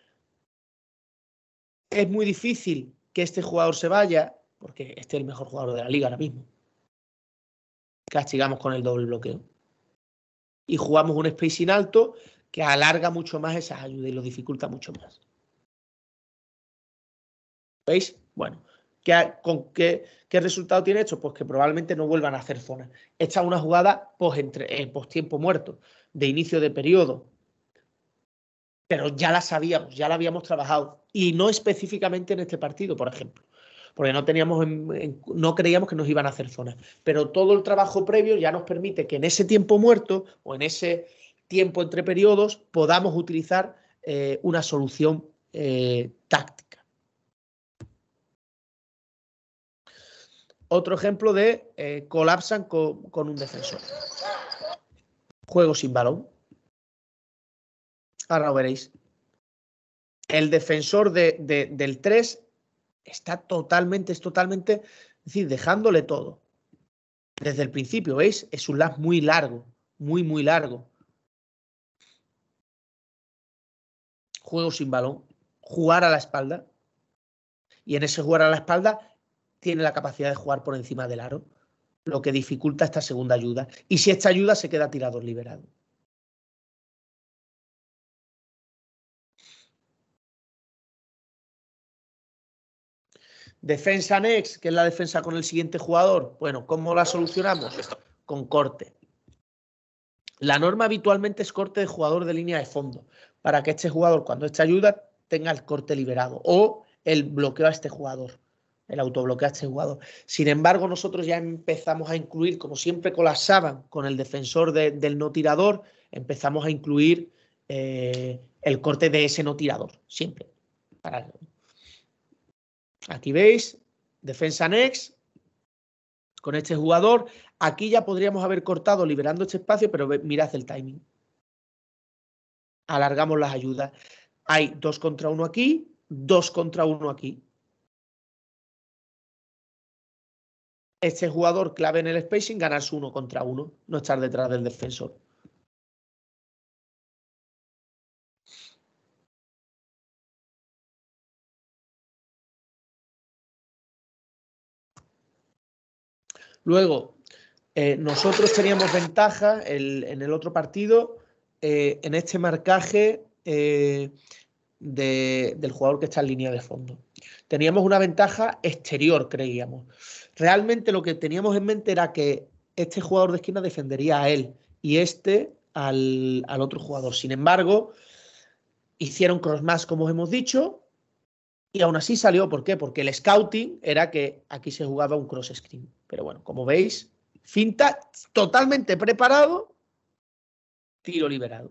Es muy difícil que este jugador se vaya, porque este es el mejor jugador de la liga ahora mismo. Castigamos con el doble bloqueo. Y jugamos un spacing alto que alarga mucho más esas ayudas y lo dificulta mucho más. ¿Veis? Bueno, ¿qué resultado tiene esto? Pues que probablemente no vuelvan a hacer zona. Esta es una jugada post tiempo muerto, de inicio de periodo. Pero ya la sabíamos, ya la habíamos trabajado. Y no específicamente en este partido, por ejemplo. Porque no creíamos que nos iban a hacer zonas. Pero todo el trabajo previo ya nos permite que en ese tiempo muerto o en ese tiempo entre periodos podamos utilizar una solución táctica. Otro ejemplo de colapsan con un defensor. Juego sin balón. Ahora lo veréis. El defensor del 3 es totalmente, es decir, dejándole todo. Desde el principio, ¿veis? Es un lap muy largo, muy largo. Juego sin balón. Jugar a la espalda. Y en ese jugar a la espalda tiene la capacidad de jugar por encima del aro, lo que dificulta esta segunda ayuda. Y si esta ayuda se queda tirador liberado. Defensa next, que es la defensa con el siguiente jugador. Bueno, ¿cómo la solucionamos? Con corte. La norma habitualmente es corte de jugador de línea de fondo, para que este jugador, cuando esta ayuda, tenga el corte liberado o el bloqueo a este jugador, el autobloqueo a este jugador. Sin embargo, nosotros ya empezamos a incluir, como siempre colapsaban con el defensor del no tirador, empezamos a incluir el corte de ese no tirador, siempre. Aquí veis, defensa next, con este jugador. Aquí ya podríamos haber cortado liberando este espacio, pero mirad el timing. Alargamos las ayudas. Hay 2 contra 1 aquí, 2 contra 1 aquí. Este jugador clave en el spacing, ganarse 1 contra 1, no estar detrás del defensor. Luego, nosotros teníamos ventaja en el otro partido en este marcaje del jugador que está en línea de fondo. Teníamos una ventaja exterior, creíamos. Realmente lo que teníamos en mente era que este jugador de esquina defendería a él y este al otro jugador. Sin embargo, hicieron cross-match, como os hemos dicho, y aún así salió. ¿Por qué? Porque el scouting era que aquí se jugaba un cross-screen. Pero bueno, como veis, finta totalmente preparado, tiro liberado.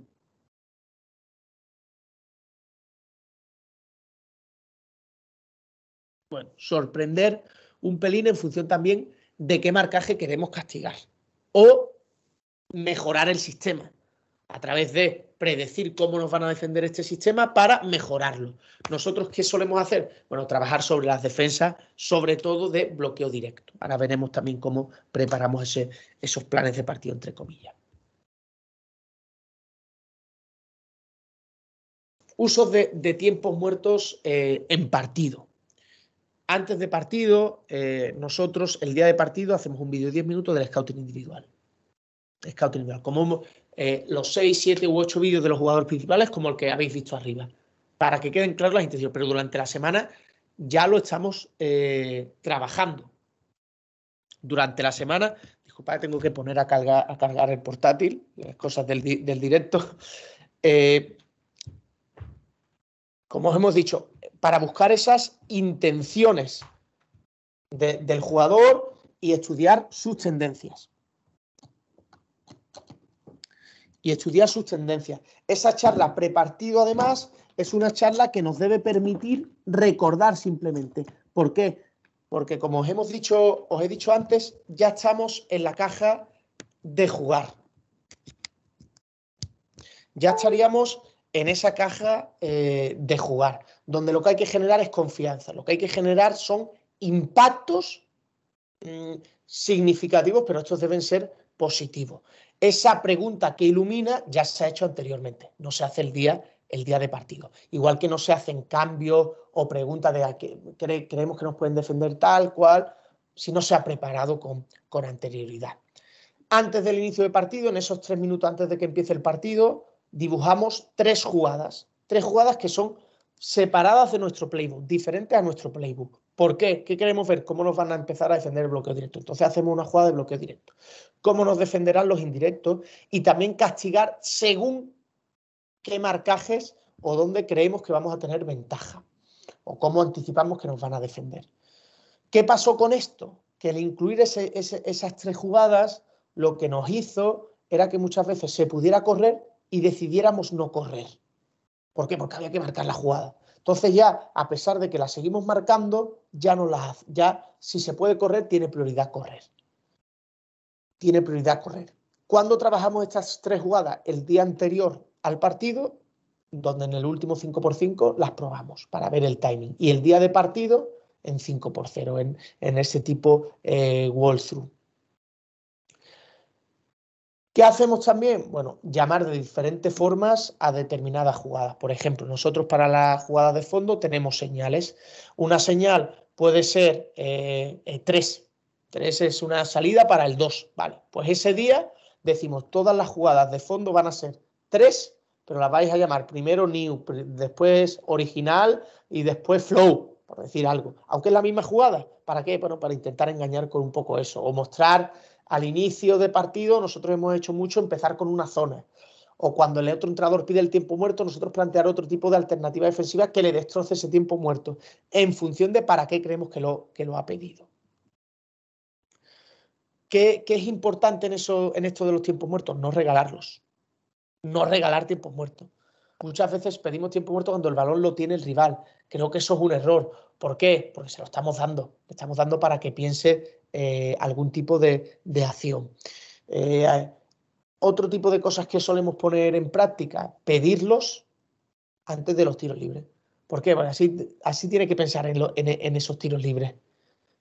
Bueno, sorprender un pelín en función también de qué marcaje queremos castigar o mejorar el sistema a través de predecir cómo nos van a defender este sistema para mejorarlo. ¿Nosotros qué solemos hacer? Bueno, trabajar sobre las defensas, sobre todo de bloqueo directo. Ahora veremos también cómo preparamos esos planes de partido, entre comillas. Usos de tiempos muertos en partido. Antes de partido, nosotros el día de partido hacemos un vídeo de 10 minutos del scouting individual. Scouting individual. Como los 6, 7 u 8 vídeos de los jugadores principales, como el que habéis visto arriba. Para que queden claras las intenciones. Pero durante la semana ya lo estamos trabajando. Durante la semana, disculpad, tengo que poner a cargar el portátil, las cosas del directo. Como os hemos dicho, para buscar esas intenciones del jugador y estudiar sus tendencias. Esa charla prepartido, además, es una charla que nos debe permitir recordar simplemente. ¿Por qué? Porque, como os he dicho antes, ya estamos en la caja de jugar. Ya estaríamos en esa caja de jugar, donde lo que hay que generar es confianza, lo que hay que generar son impactos significativos, pero estos deben ser positivos. Esa pregunta que ilumina ya se ha hecho anteriormente, no se hace el día de partido. Igual que no se hacen cambios o preguntas de a qué creemos que nos pueden defender tal cual, si no se ha preparado con anterioridad. Antes del inicio del partido, en esos 3 minutos antes de que empiece el partido, dibujamos 3 jugadas. 3 jugadas que son separadas de nuestro playbook, diferentes a nuestro playbook. ¿Por qué? ¿Qué queremos ver? ¿Cómo nos van a empezar a defender el bloqueo directo? Entonces hacemos una jugada de bloqueo directo. ¿Cómo nos defenderán los indirectos? Y también castigar según qué marcajes o dónde creemos que vamos a tener ventaja. O cómo anticipamos que nos van a defender. ¿Qué pasó con esto? Que al incluir esas 3 jugadas, lo que nos hizo era que muchas veces se pudiera correr y decidiéramos no correr. ¿Por qué? Porque había que marcar la jugada. Entonces ya, a pesar de que la seguimos marcando, ya no las hace. Ya, si se puede correr, tiene prioridad correr. Tiene prioridad correr. ¿Cuándo trabajamos estas 3 jugadas? El día anterior al partido, donde en el último 5x5 las probamos para ver el timing. Y el día de partido, en 5x0, en ese tipo walkthrough. ¿Qué hacemos también? Bueno, llamar de diferentes formas a determinadas jugadas. Por ejemplo, nosotros para las jugadas de fondo tenemos señales. Una señal puede ser 3. 3 es una salida para el 2. Vale, pues ese día decimos todas las jugadas de fondo van a ser 3, pero las vais a llamar primero new, después original y después flow, por decir algo. Aunque es la misma jugada. ¿Para qué? Bueno, para intentar engañar con un poco eso o mostrar. Al inicio de partido nosotros hemos hecho mucho empezar con una zona. O cuando el otro entrenador pide el tiempo muerto, nosotros plantear otro tipo de alternativa defensiva que le destroce ese tiempo muerto en función de para qué creemos que lo ha pedido. ¿Qué es importante en esto de los tiempos muertos? No regalarlos. No regalar tiempos muertos. Muchas veces pedimos tiempo muerto cuando el balón lo tiene el rival. Creo que eso es un error. ¿Por qué? Porque se lo estamos dando. Le estamos dando para que piense algún tipo de acción. Otro tipo de cosas que solemos poner en práctica, pedirlos antes de los tiros libres. ¿Por qué? Bueno, así tiene que pensar en esos tiros libres.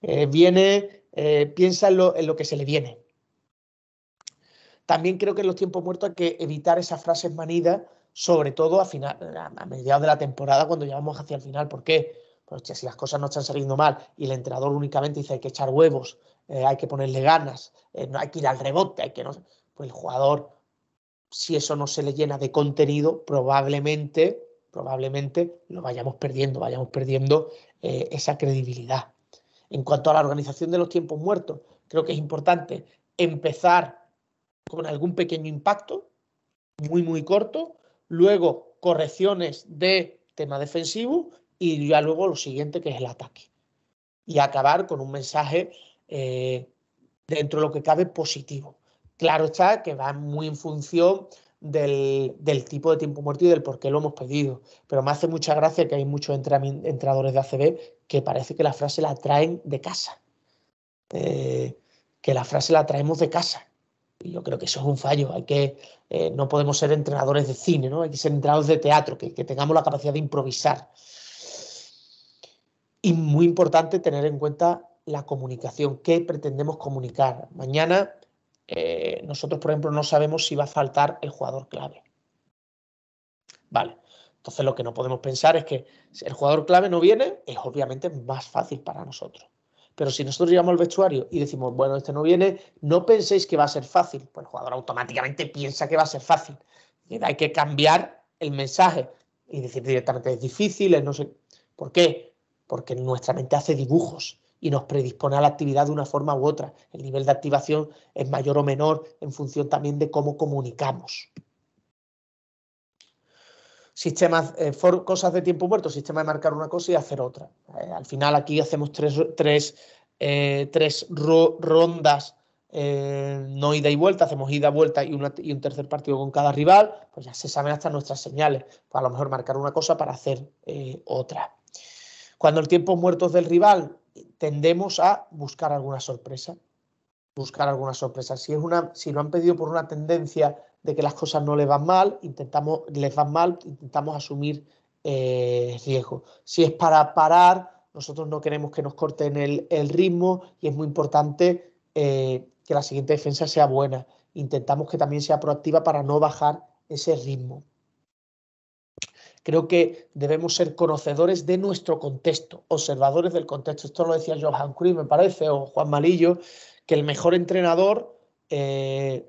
Piensa en lo que se le viene. También creo que en los tiempos muertos hay que evitar esas frases manidas, sobre todo a mediados de la temporada, cuando llevamos hacia el final. ¿Por qué? Pues si las cosas no están saliendo mal y el entrenador únicamente dice hay que echar huevos, hay que ponerle ganas, no hay que ir al rebote, pues el jugador, si eso no se le llena de contenido, probablemente lo vayamos perdiendo esa credibilidad. En cuanto a la organización de los tiempos muertos, creo que es importante empezar con algún pequeño impacto, muy corto, luego correcciones de tema defensivo y ya luego lo siguiente, que es el ataque. Y acabar con un mensaje dentro de lo que cabe positivo. Claro está que va muy en función del tipo de tiempo muerto y del por qué lo hemos pedido. Pero me hace mucha gracia que hay muchos entrenadores de ACB que parece que la frase la traen de casa. Que la frase la traemos de casa. Y yo creo que eso es un fallo. No podemos ser entrenadores de cine, ¿no? Hay que ser entrenadores de teatro, que tengamos la capacidad de improvisar. Y muy importante tener en cuenta la comunicación. ¿Qué pretendemos comunicar? Mañana nosotros, por ejemplo, no sabemos si va a faltar el jugador clave. Vale. Entonces lo que no podemos pensar es que si el jugador clave no viene, es obviamente más fácil para nosotros. Pero si nosotros llegamos al vestuario y decimos, bueno, este no viene, no penséis que va a ser fácil. Pues el jugador automáticamente piensa que va a ser fácil. Y hay que cambiar el mensaje y decir directamente es difícil, no sé. ¿Por qué? Porque nuestra mente hace dibujos y nos predispone a la actividad de una forma u otra. El nivel de activación es mayor o menor en función también de cómo comunicamos. Sistemas, cosas de tiempo muerto, sistema de marcar una cosa y hacer otra. Al final aquí hacemos tres rondas, no ida y vuelta, hacemos ida, vuelta y un tercer partido con cada rival, pues ya se saben hasta nuestras señales. Pues a lo mejor marcar una cosa para hacer otra. Cuando el tiempo muerto es del rival, tendemos a buscar alguna sorpresa. Si lo han pedido por una tendencia de que las cosas no les van mal, intentamos asumir riesgo. Si es para parar, nosotros no queremos que nos corten el ritmo y es muy importante que la siguiente defensa sea buena. Intentamos que también sea proactiva para no bajar ese ritmo. Creo que debemos ser conocedores de nuestro contexto, observadores del contexto. Esto lo decía Johan Cruyff, me parece, o Juan Malillo, que el mejor entrenador es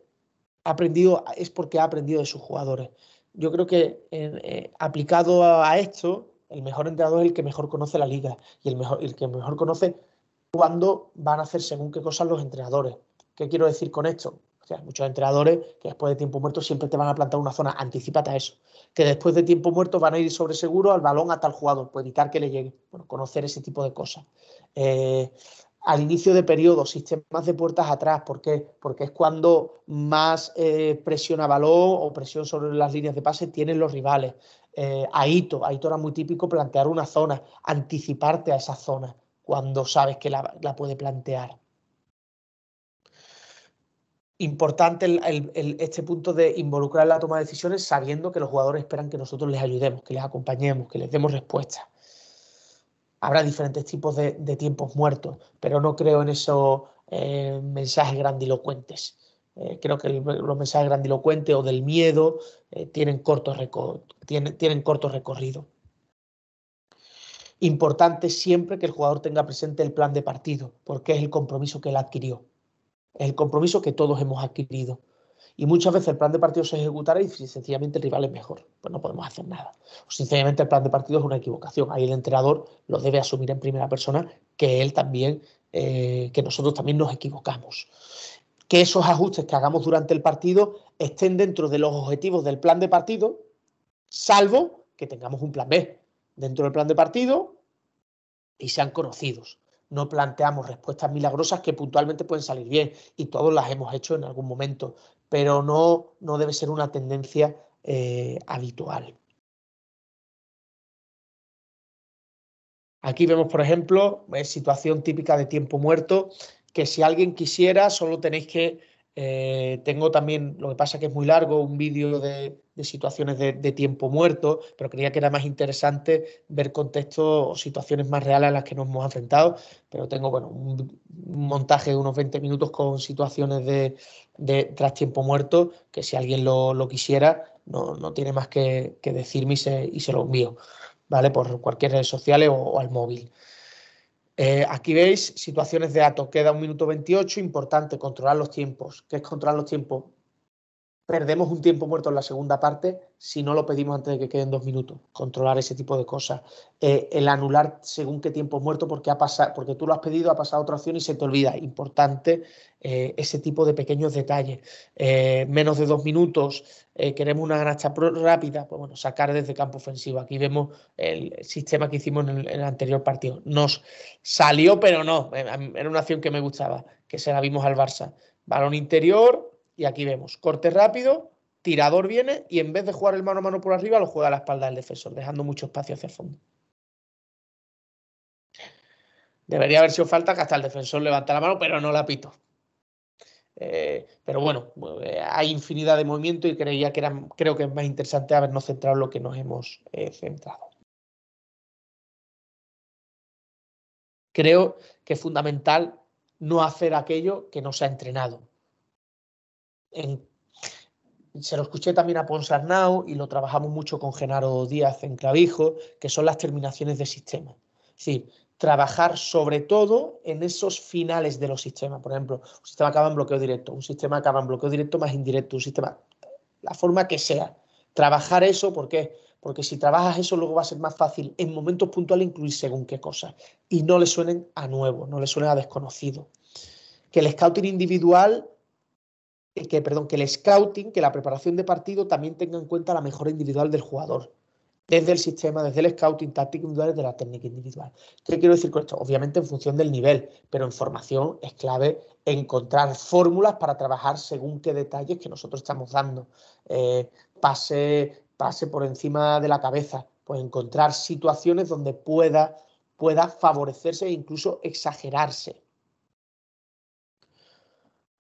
porque ha aprendido de sus jugadores. Yo creo que aplicado a esto, el mejor entrenador es el que mejor conoce la liga y el que mejor conoce cuándo van a hacer según qué cosas los entrenadores. ¿Qué quiero decir con esto? O sea, muchos entrenadores que después de tiempo muerto siempre te van a plantar una zona, anticípate a eso. Que después de tiempo muerto van a ir sobre seguro al balón a tal jugador, para evitar que le llegue. Bueno, conocer ese tipo de cosas. Al inicio de periodo, sistemas de puertas atrás. ¿Por qué? Porque es cuando más presión a balón o presión sobre las líneas de pase tienen los rivales. Aito era muy típico plantear una zona, anticiparte a esa zona cuando sabes que la puede plantear. Importante este punto de involucrar en la toma de decisiones sabiendo que los jugadores esperan que nosotros les ayudemos, que les acompañemos, que les demos respuesta. Habrá diferentes tipos de tiempos muertos, pero no creo en esos mensajes grandilocuentes. Creo que los mensajes grandilocuentes o del miedo tienen corto recorrido. Importante siempre que el jugador tenga presente el plan de partido, porque es el compromiso que él adquirió. Es el compromiso que todos hemos adquirido. Y muchas veces el plan de partido se ejecutará y sencillamente el rival es mejor. Pues no podemos hacer nada. O sencillamente el plan de partido es una equivocación. Ahí el entrenador lo debe asumir en primera persona, que él también, que nosotros también nos equivocamos. Que esos ajustes que hagamos durante el partido estén dentro de los objetivos del plan de partido, salvo que tengamos un plan B dentro del plan de partido y sean conocidos. No planteamos respuestas milagrosas que puntualmente pueden salir bien y todos las hemos hecho en algún momento, pero no debe ser una tendencia habitual. Aquí vemos, por ejemplo, situación típica de tiempo muerto, que si alguien quisiera, solo tenéis que Tengo también, lo que pasa que es muy largo, un vídeo de situaciones de tiempo muerto, pero creía que era más interesante ver contextos o situaciones más reales a las que nos hemos enfrentado. Pero tengo, bueno, un montaje de unos 20 minutos con situaciones tras tiempo muerto, que si alguien lo quisiera, no tiene más que decirme y se lo envío, ¿vale? Por cualquier red social o al móvil. Aquí veis situaciones de datos, queda 1 minuto 28, importante controlar los tiempos. ¿Qué es controlar los tiempos? Perdemos un tiempo muerto en la segunda parte si no lo pedimos antes de que queden 2 minutos. Controlar ese tipo de cosas. El anular según qué tiempo es muerto porque tú lo has pedido, ha pasado otra opción y se te olvida. Importante ese tipo de pequeños detalles. Menos de 2 minutos, queremos una ganacha rápida, pues bueno, sacar desde campo ofensivo. Aquí vemos el sistema que hicimos en el anterior partido. Nos salió, pero no. Era una acción que me gustaba, que se la vimos al Barça. Balón interior. Y aquí vemos, corte rápido, tirador viene y en vez de jugar el mano a mano por arriba, lo juega a la espalda del defensor, dejando mucho espacio hacia el fondo. Debería haber sido falta que hasta el defensor levanta la mano, pero no la pito. Pero bueno, hay infinidad de movimientos y creo que es más interesante habernos centrado en lo que nos hemos centrado. Creo que es fundamental no hacer aquello que no se ha entrenado. Se lo escuché también a Ponsarnau y lo trabajamos mucho con Genaro Díaz en Clavijo, que son las terminaciones de sistema. Es decir, trabajar sobre todo en esos finales de los sistemas. Por ejemplo, un sistema acaba en bloqueo directo, un sistema acaba en bloqueo directo más indirecto, un sistema, la forma que sea. Trabajar eso, ¿por qué? Porque si trabajas eso, luego va a ser más fácil en momentos puntuales incluir según qué cosas y no le suenen a nuevo, no le suenen a desconocido. Que el scouting individual que el scouting, que la preparación de partido también tenga en cuenta la mejora individual del jugador. Desde el sistema, desde el scouting, táctica individual, desde la técnica individual. ¿Qué quiero decir con esto? Obviamente en función del nivel, pero en formación es clave encontrar fórmulas para trabajar según qué detalles que nosotros estamos dando. Pase por encima de la cabeza, pues encontrar situaciones donde pueda favorecerse e incluso exagerarse.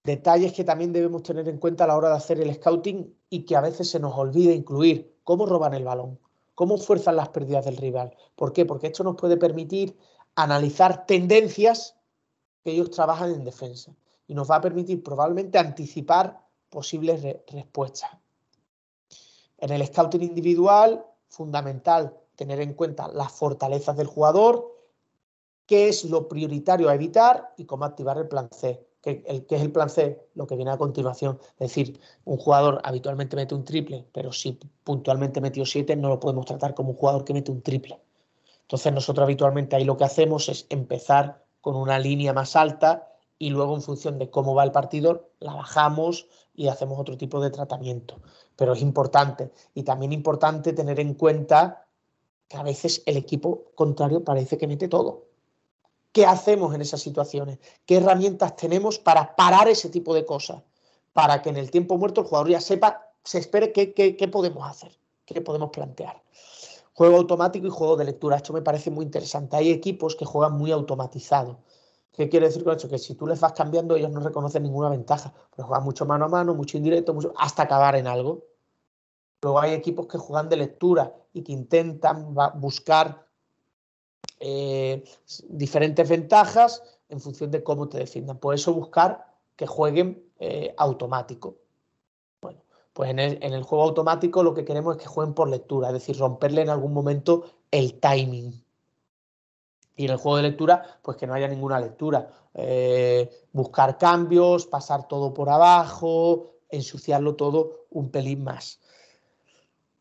Detalles que también debemos tener en cuenta a la hora de hacer el scouting y que a veces se nos olvida incluir. ¿Cómo roban el balón? ¿Cómo fuerzan las pérdidas del rival? ¿Por qué? Porque esto nos puede permitir analizar tendencias que ellos trabajan en defensa y nos va a permitir probablemente anticipar posibles respuestas. En el scouting individual, fundamental tener en cuenta las fortalezas del jugador, qué es lo prioritario a evitar y cómo activar el plan C. ¿Qué es el plan C? Lo que viene a continuación. Es decir, un jugador habitualmente mete un triple, pero si puntualmente metió 7, no lo podemos tratar como un jugador que mete un triple. Entonces nosotros habitualmente ahí lo que hacemos es empezar con una línea más alta y luego en función de cómo va el partido la bajamos y hacemos otro tipo de tratamiento. Pero es importante. Y también importante tener en cuenta que a veces el equipo contrario parece que mete todo. ¿Qué hacemos en esas situaciones? ¿Qué herramientas tenemos para parar ese tipo de cosas? Para que en el tiempo muerto el jugador ya sepa, se espere qué podemos hacer, qué podemos plantear. Juego automático y juego de lectura. Esto me parece muy interesante. Hay equipos que juegan muy automatizado. ¿Qué quiere decir con esto? Que si tú les vas cambiando, ellos no reconocen ninguna ventaja. Pero juegan mucho mano a mano, mucho indirecto, hasta acabar en algo. Luego hay equipos que juegan de lectura y que intentan buscar diferentes ventajas en función de cómo te defiendan. Por eso buscar que jueguen automático. Bueno, pues en el juego automático lo que queremos es que jueguen por lectura, es decir, romperle en algún momento el timing. Y en el juego de lectura, pues que no haya ninguna lectura. Buscar cambios, pasar todo por abajo, ensuciarlo todo un pelín más.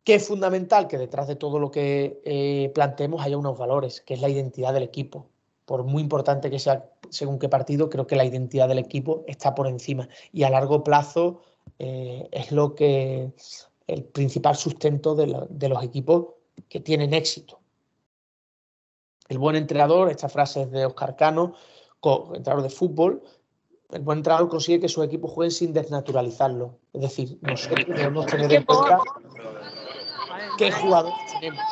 ¿Qué es fundamental? Que detrás de todo lo que planteemos haya unos valores, que es la identidad del equipo. Por muy importante que sea según qué partido, creo que la identidad del equipo está por encima. Y a largo plazo es el principal sustento de los equipos que tienen éxito. El buen entrenador, esta frase es de Óscar Cano, entrenador de fútbol, el buen entrenador consigue que sus equipos jueguen sin desnaturalizarlo. Es decir, nosotros debemos tener en cuenta qué jugadores tenemos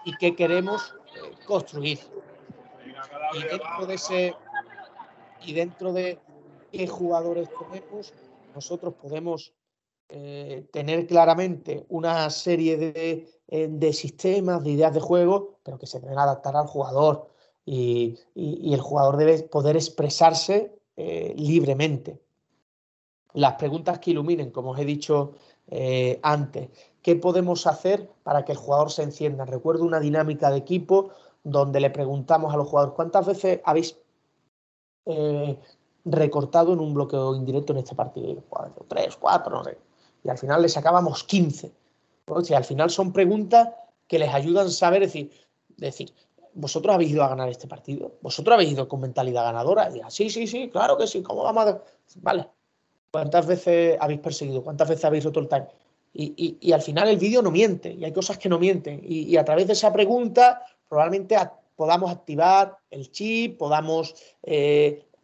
y qué queremos construir. Y dentro de qué jugadores tenemos, nosotros podemos tener claramente una serie de sistemas, de ideas de juego, pero que se deben adaptar al jugador y el jugador debe poder expresarse libremente. Las preguntas que iluminen, como os he dicho antes, ¿qué podemos hacer para que el jugador se encienda? Recuerdo una dinámica de equipo donde le preguntamos a los jugadores ¿cuántas veces habéis recortado en un bloqueo indirecto en este partido? 3, 4, no sé. Y al final le sacábamos 15. O sea, al final son preguntas que les ayudan a saber, decir, ¿vosotros habéis ido a ganar este partido? ¿Vosotros habéis ido con mentalidad ganadora? Y digan, sí, claro que sí, ¿cómo vamos a...? Vale. ¿Cuántas veces habéis perseguido? ¿Cuántas veces habéis roto el time? Y al final el vídeo no miente, y hay cosas que no mienten. Y a través de esa pregunta probablemente podamos activar el chip, podamos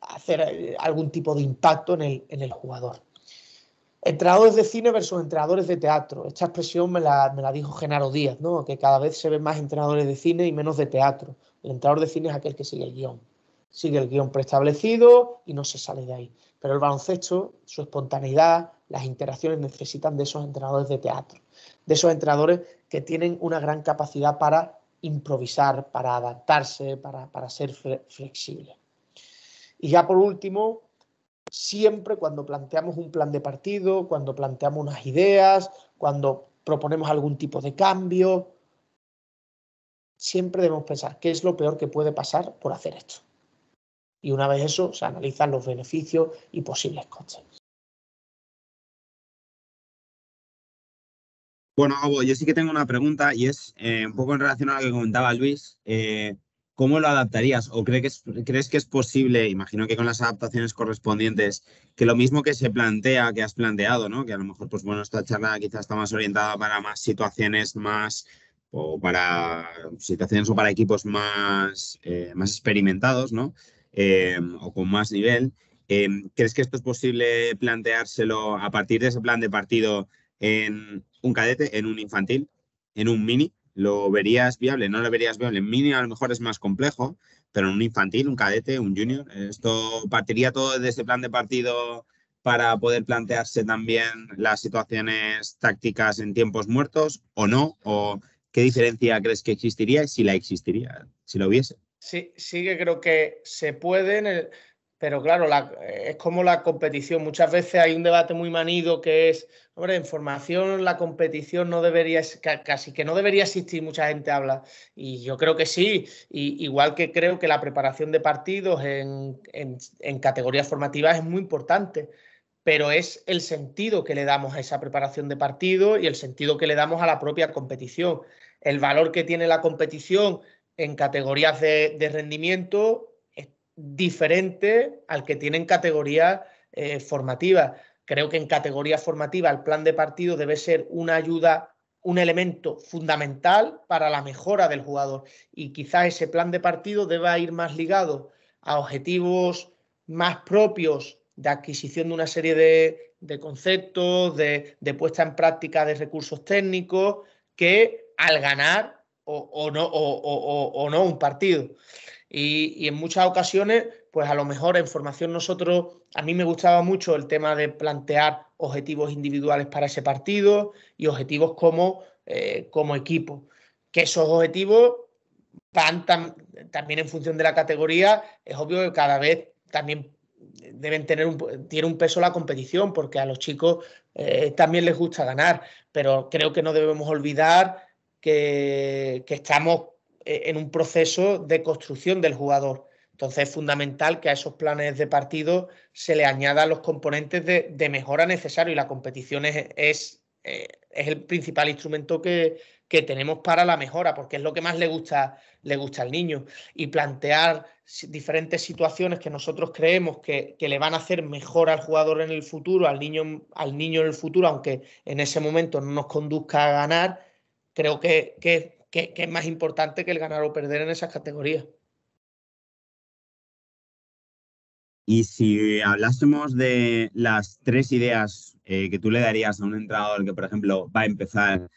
hacer algún tipo de impacto en el jugador. Entrenadores de cine versus entrenadores de teatro. Esta expresión me la dijo Genaro Díaz, ¿no? Que cada vez se ven más entrenadores de cine y menos de teatro. El entrenador de cine es aquel que sigue el guión. Sigue el guión preestablecido y no se sale de ahí. Pero el baloncesto, su espontaneidad, las interacciones necesitan de esos entrenadores de teatro. De esos entrenadores que tienen una gran capacidad para improvisar, para adaptarse, para ser flexibles. Y ya por último, siempre cuando planteamos un plan de partido, cuando planteamos unas ideas, cuando proponemos algún tipo de cambio, siempre debemos pensar qué es lo peor que puede pasar por hacer esto. Y una vez eso, se analizan los beneficios y posibles costes. Bueno, Gabo, yo sí que tengo una pregunta y es un poco en relación a lo que comentaba Luis. ¿Cómo lo adaptarías? ¿O crees que es posible, imagino que con las adaptaciones correspondientes, que lo mismo que se plantea, que has planteado, ¿no? Que a lo mejor, pues bueno, esta charla quizás está más orientada para más situaciones o para situaciones o para equipos más experimentados, ¿no? O con más nivel. ¿Crees que esto es posible planteárselo a partir de ese plan de partido en un cadete, en un infantil, en un mini? ¿Lo verías viable? ¿No lo verías viable? En mini a lo mejor es más complejo, pero en un infantil, un cadete, un junior, ¿esto partiría todo de ese plan de partido para poder plantearse también las situaciones tácticas en tiempos muertos o no? ¿O qué diferencia crees que existiría y si la existiría, si lo hubiese? Sí que creo que se pueden, pero claro, es como la competición. Muchas veces hay un debate muy manido que es, hombre, en formación la competición no debería, casi que no debería existir, mucha gente habla. Y yo creo que sí, igual que creo que la preparación de partidos en categorías formativas es muy importante, pero es el sentido que le damos a esa preparación de partido y el sentido que le damos a la propia competición. El valor que tiene la competición en categorías de rendimiento es diferente al que tiene en categorías formativas. Creo que en categoría formativa el plan de partido debe ser una ayuda, un elemento fundamental para la mejora del jugador. Y quizás ese plan de partido deba ir más ligado a objetivos más propios de adquisición de una serie de conceptos, de puesta en práctica de recursos técnicos, que al ganar o no un partido. Y en muchas ocasiones, pues a lo mejor en formación a mí me gustaba mucho el tema de plantear objetivos individuales para ese partido y objetivos como equipo. Que esos objetivos van también en función de la categoría, es obvio que cada vez también tiene un peso la competición, porque a los chicos también les gusta ganar, pero creo que no debemos olvidar que estamos en un proceso de construcción del jugador. Entonces es fundamental que a esos planes de partido se le añadan los componentes de mejora necesarios, y la competición es el principal instrumento que tenemos para la mejora, porque es lo que más le gusta al niño. Y plantear diferentes situaciones que nosotros creemos que le van a hacer mejor al jugador en el futuro, al niño en el futuro, aunque en ese momento no nos conduzca a ganar, creo que es más importante que el ganar o perder en esas categorías. Y si hablásemos de las 3 ideas que tú le darías a un entrenador que, por ejemplo, va a empezar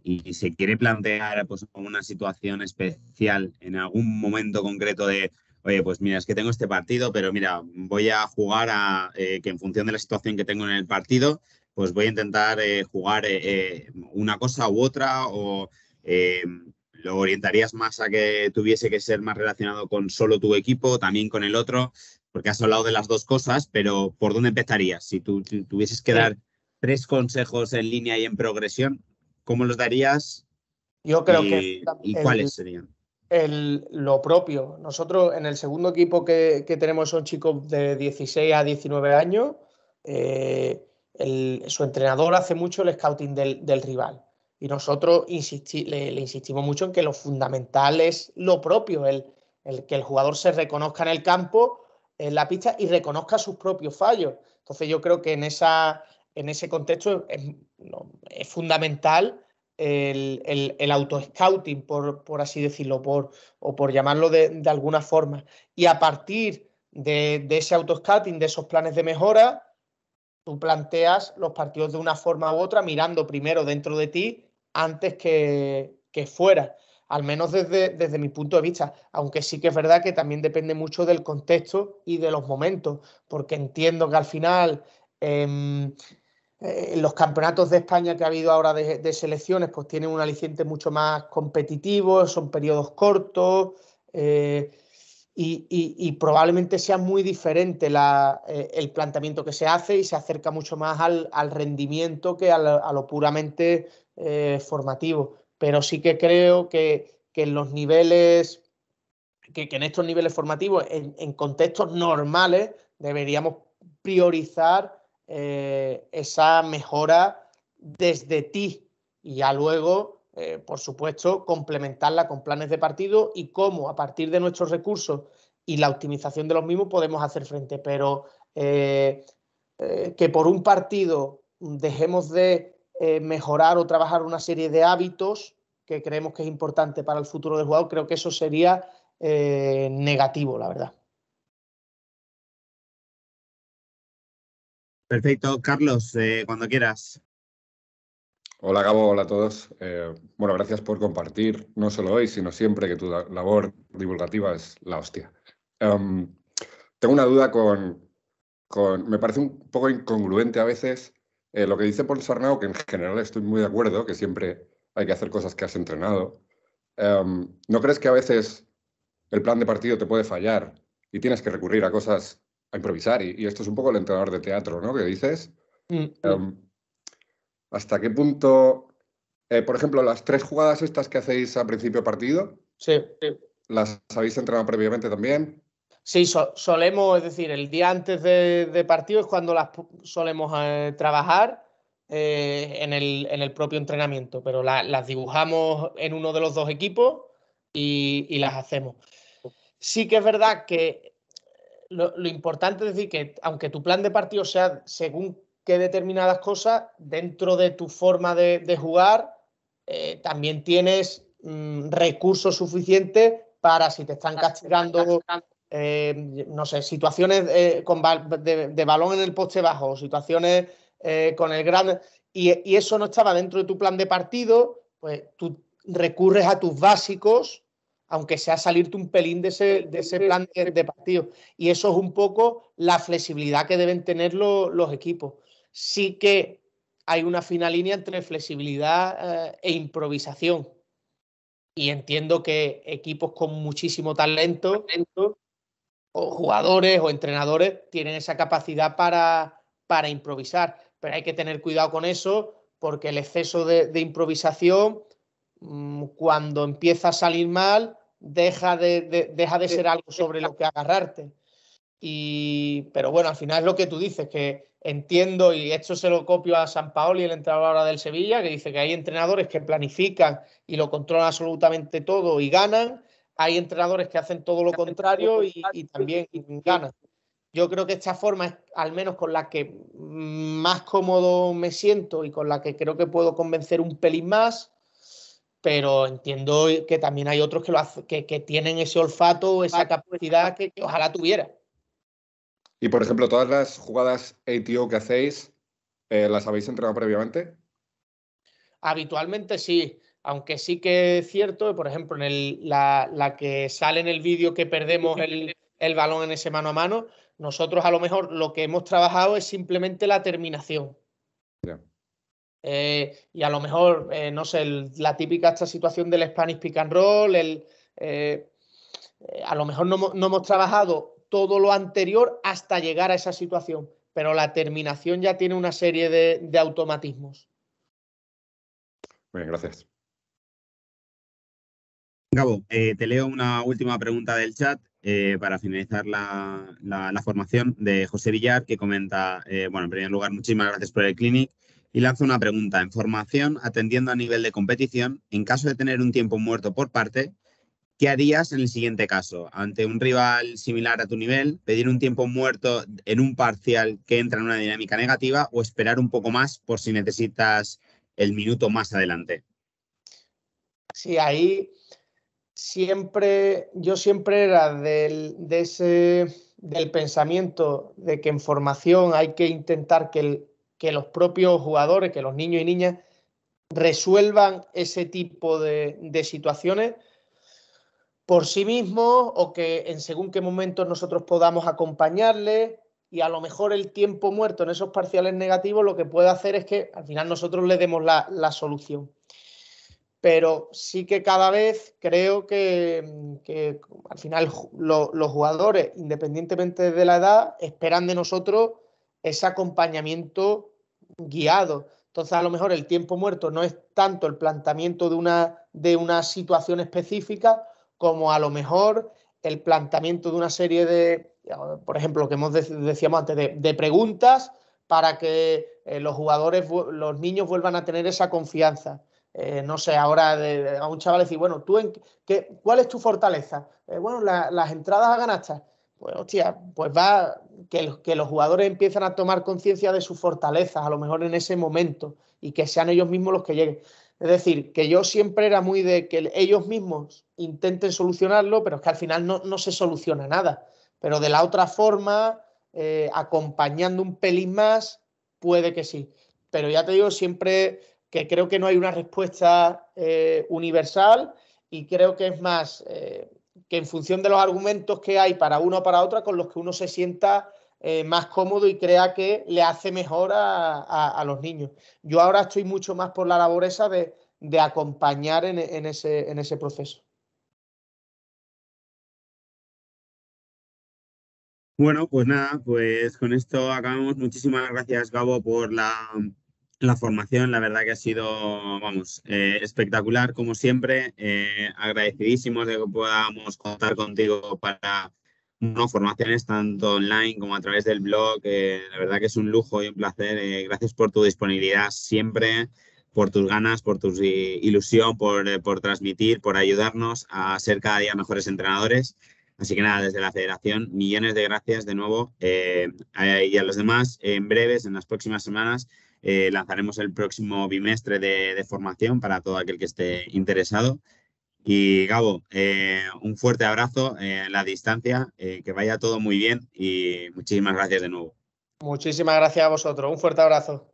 y se quiere plantear pues, una situación especial en algún momento concreto de oye, pues mira, es que tengo este partido, pero mira, voy a jugar a que en función de la situación que tengo en el partido, pues voy a intentar jugar una cosa u otra o eh, lo orientarías más a que tuviese que ser más relacionado con solo tu equipo, también con el otro, porque has hablado de las dos cosas, pero ¿por dónde empezarías? Si tú tuvieses que Sí, dar 3 consejos en línea y en progresión, ¿cómo los darías yo creo que y cuáles serían? lo propio. Nosotros en el segundo equipo que tenemos son chicos de 16 a 19 años. Su entrenador hace mucho el scouting del rival. Y nosotros le insistimos mucho en que lo fundamental es lo propio, el que el jugador se reconozca en el campo, en la pista y reconozca sus propios fallos. Entonces yo creo que en ese contexto es fundamental el auto-scouting, por así decirlo, o por llamarlo de alguna forma. Y a partir de ese auto-scouting, de esos planes de mejora, tú planteas los partidos de una forma u otra, mirando primero dentro de ti antes que fuera. Al menos desde mi punto de vista, aunque sí que es verdad que también depende mucho del contexto y de los momentos, porque entiendo que al final los campeonatos de España que ha habido ahora de selecciones, pues tienen un aliciente mucho más competitivo, son periodos cortos y probablemente sea muy diferente el planteamiento que se hace y se acerca mucho más al rendimiento que a lo puramente formativo. Pero sí que creo que en los niveles, que en estos niveles formativos, en contextos normales, deberíamos priorizar esa mejora desde ti y ya luego, por supuesto, complementarla con planes de partido y cómo a partir de nuestros recursos y la optimización de los mismos podemos hacer frente. Pero que por un partido dejemos de mejorar o trabajar una serie de hábitos que creemos que es importante para el futuro del jugador, creo que eso sería negativo, la verdad. Perfecto, Carlos, cuando quieras. Hola Gabo, hola a todos. Bueno, gracias por compartir, no solo hoy, sino siempre, que tu labor divulgativa es la hostia. Tengo una duda me parece un poco incongruente a veces lo que dice Paul Sarnau, que en general estoy muy de acuerdo, que siempre hay que hacer cosas que has entrenado. ¿No crees que a veces el plan de partido te puede fallar y tienes que recurrir a cosas, a improvisar? Y esto es un poco el entrenador de teatro, ¿no? Que dices. ¿Hasta qué punto, por ejemplo, las 3 jugadas estas que hacéis a principio de partido, Sí. las habéis entrenado previamente también? Sí, solemos, es decir, el día antes de partido es cuando las solemos trabajar en el propio entrenamiento, pero las dibujamos en uno de los dos equipos y las hacemos. Sí que es verdad que lo importante es decir que aunque tu plan de partido sea según qué determinadas cosas, dentro de tu forma de jugar, también tienes recursos suficientes para si te están castigando, no sé, situaciones de balón en el poste bajo, situaciones con el gran... Y eso no estaba dentro de tu plan de partido, pues tú recurres a tus básicos, aunque sea salirte un pelín de ese plan de partido. Y eso es un poco la flexibilidad que deben tener los equipos. Sí que hay una fina línea entre flexibilidad e improvisación. Y entiendo que equipos con muchísimo talento o jugadores o entrenadores tienen esa capacidad para improvisar. Pero hay que tener cuidado con eso porque el exceso de improvisación, cuando empieza a salir mal, deja de ser algo sobre lo que agarrarte. Pero bueno, al final es lo que tú dices, que entiendo, y esto se lo copio a Sampaoli, el entrenador ahora del Sevilla, que dice que hay entrenadores que planifican y lo controlan absolutamente todo y ganan. Hay entrenadores que hacen todo lo contrario y también ganan. Yo creo que esta forma es al menos con la que más cómodo me siento y con la que creo que puedo convencer un pelín más, pero entiendo que también hay otros que tienen ese olfato, esa capacidad que ojalá tuviera. Y, por ejemplo, todas las jugadas ATO que hacéis, ¿las habéis entrenado previamente? Habitualmente sí, aunque sí que es cierto, por ejemplo, la que sale en el vídeo que perdemos el balón en ese mano a mano. Nosotros a lo mejor lo que hemos trabajado es simplemente la terminación. Yeah. Y a lo mejor, no sé, la típica esta situación del Spanish pick and roll, a lo mejor no hemos trabajado todo lo anterior hasta llegar a esa situación, pero la terminación ya tiene una serie de automatismos. Bien, gracias. Gabo, te leo una última pregunta del chat para finalizar la formación de José Villar, que comenta, bueno, en primer lugar, muchísimas gracias por el clinic, y lanza una pregunta. En formación, atendiendo a nivel de competición, en caso de tener un tiempo muerto por parte, ¿qué harías en el siguiente caso? Ante un rival similar a tu nivel, pedir un tiempo muerto en un parcial que entra en una dinámica negativa o esperar un poco más por si necesitas el minuto más adelante. Sí, ahí yo siempre era del pensamiento de que en formación hay que intentar que los propios jugadores, que los niños y niñas resuelvan ese tipo de situaciones por sí mismos, o que en según qué momentos nosotros podamos acompañarles, y a lo mejor el tiempo muerto en esos parciales negativos lo que puede hacer es que al final nosotros le demos la solución. Pero sí que cada vez creo que al final los jugadores, independientemente de la edad, esperan de nosotros ese acompañamiento guiado. Entonces, a lo mejor el tiempo muerto no es tanto el planteamiento de una situación específica, como a lo mejor el planteamiento de una serie de, por ejemplo, lo que decíamos antes, de preguntas para que los jugadores, los niños vuelvan a tener esa confianza. No sé, ahora a un chaval decir, bueno, ¿cuál es tu fortaleza? Bueno, las entradas a canasta. Pues, hostia, pues va que los jugadores empiezan a tomar conciencia de sus fortalezas, a lo mejor en ese momento, y que sean ellos mismos los que lleguen. Es decir, que yo siempre era muy de que ellos mismos intenten solucionarlo, pero es que al final no se soluciona nada. Pero de la otra forma, acompañando un pelín más, puede que sí. Pero ya te digo, siempre que creo que no hay una respuesta universal, y creo que es más que en función de los argumentos que hay para uno o para otra, con los que uno se sienta más cómodo y crea que le hace mejor a los niños. Yo ahora estoy mucho más por la labor esa de acompañar en ese proceso. Bueno, pues nada, pues con esto acabamos. Muchísimas gracias, Gabo, por la formación. La verdad que ha sido, vamos, espectacular, como siempre. Agradecidísimos de que podamos contar contigo para formaciones tanto online como a través del blog. La verdad que es un lujo y un placer. Gracias por tu disponibilidad siempre, por tus ganas, por tu ilusión, por transmitir, por ayudarnos a ser cada día mejores entrenadores. Así que nada, desde la Federación, millones de gracias de nuevo. Y a los demás, en breves, en las próximas semanas, lanzaremos el próximo bimestre de formación para todo aquel que esté interesado. Y Gabo, un fuerte abrazo a la distancia, que vaya todo muy bien y muchísimas gracias de nuevo. Muchísimas gracias a vosotros. Un fuerte abrazo.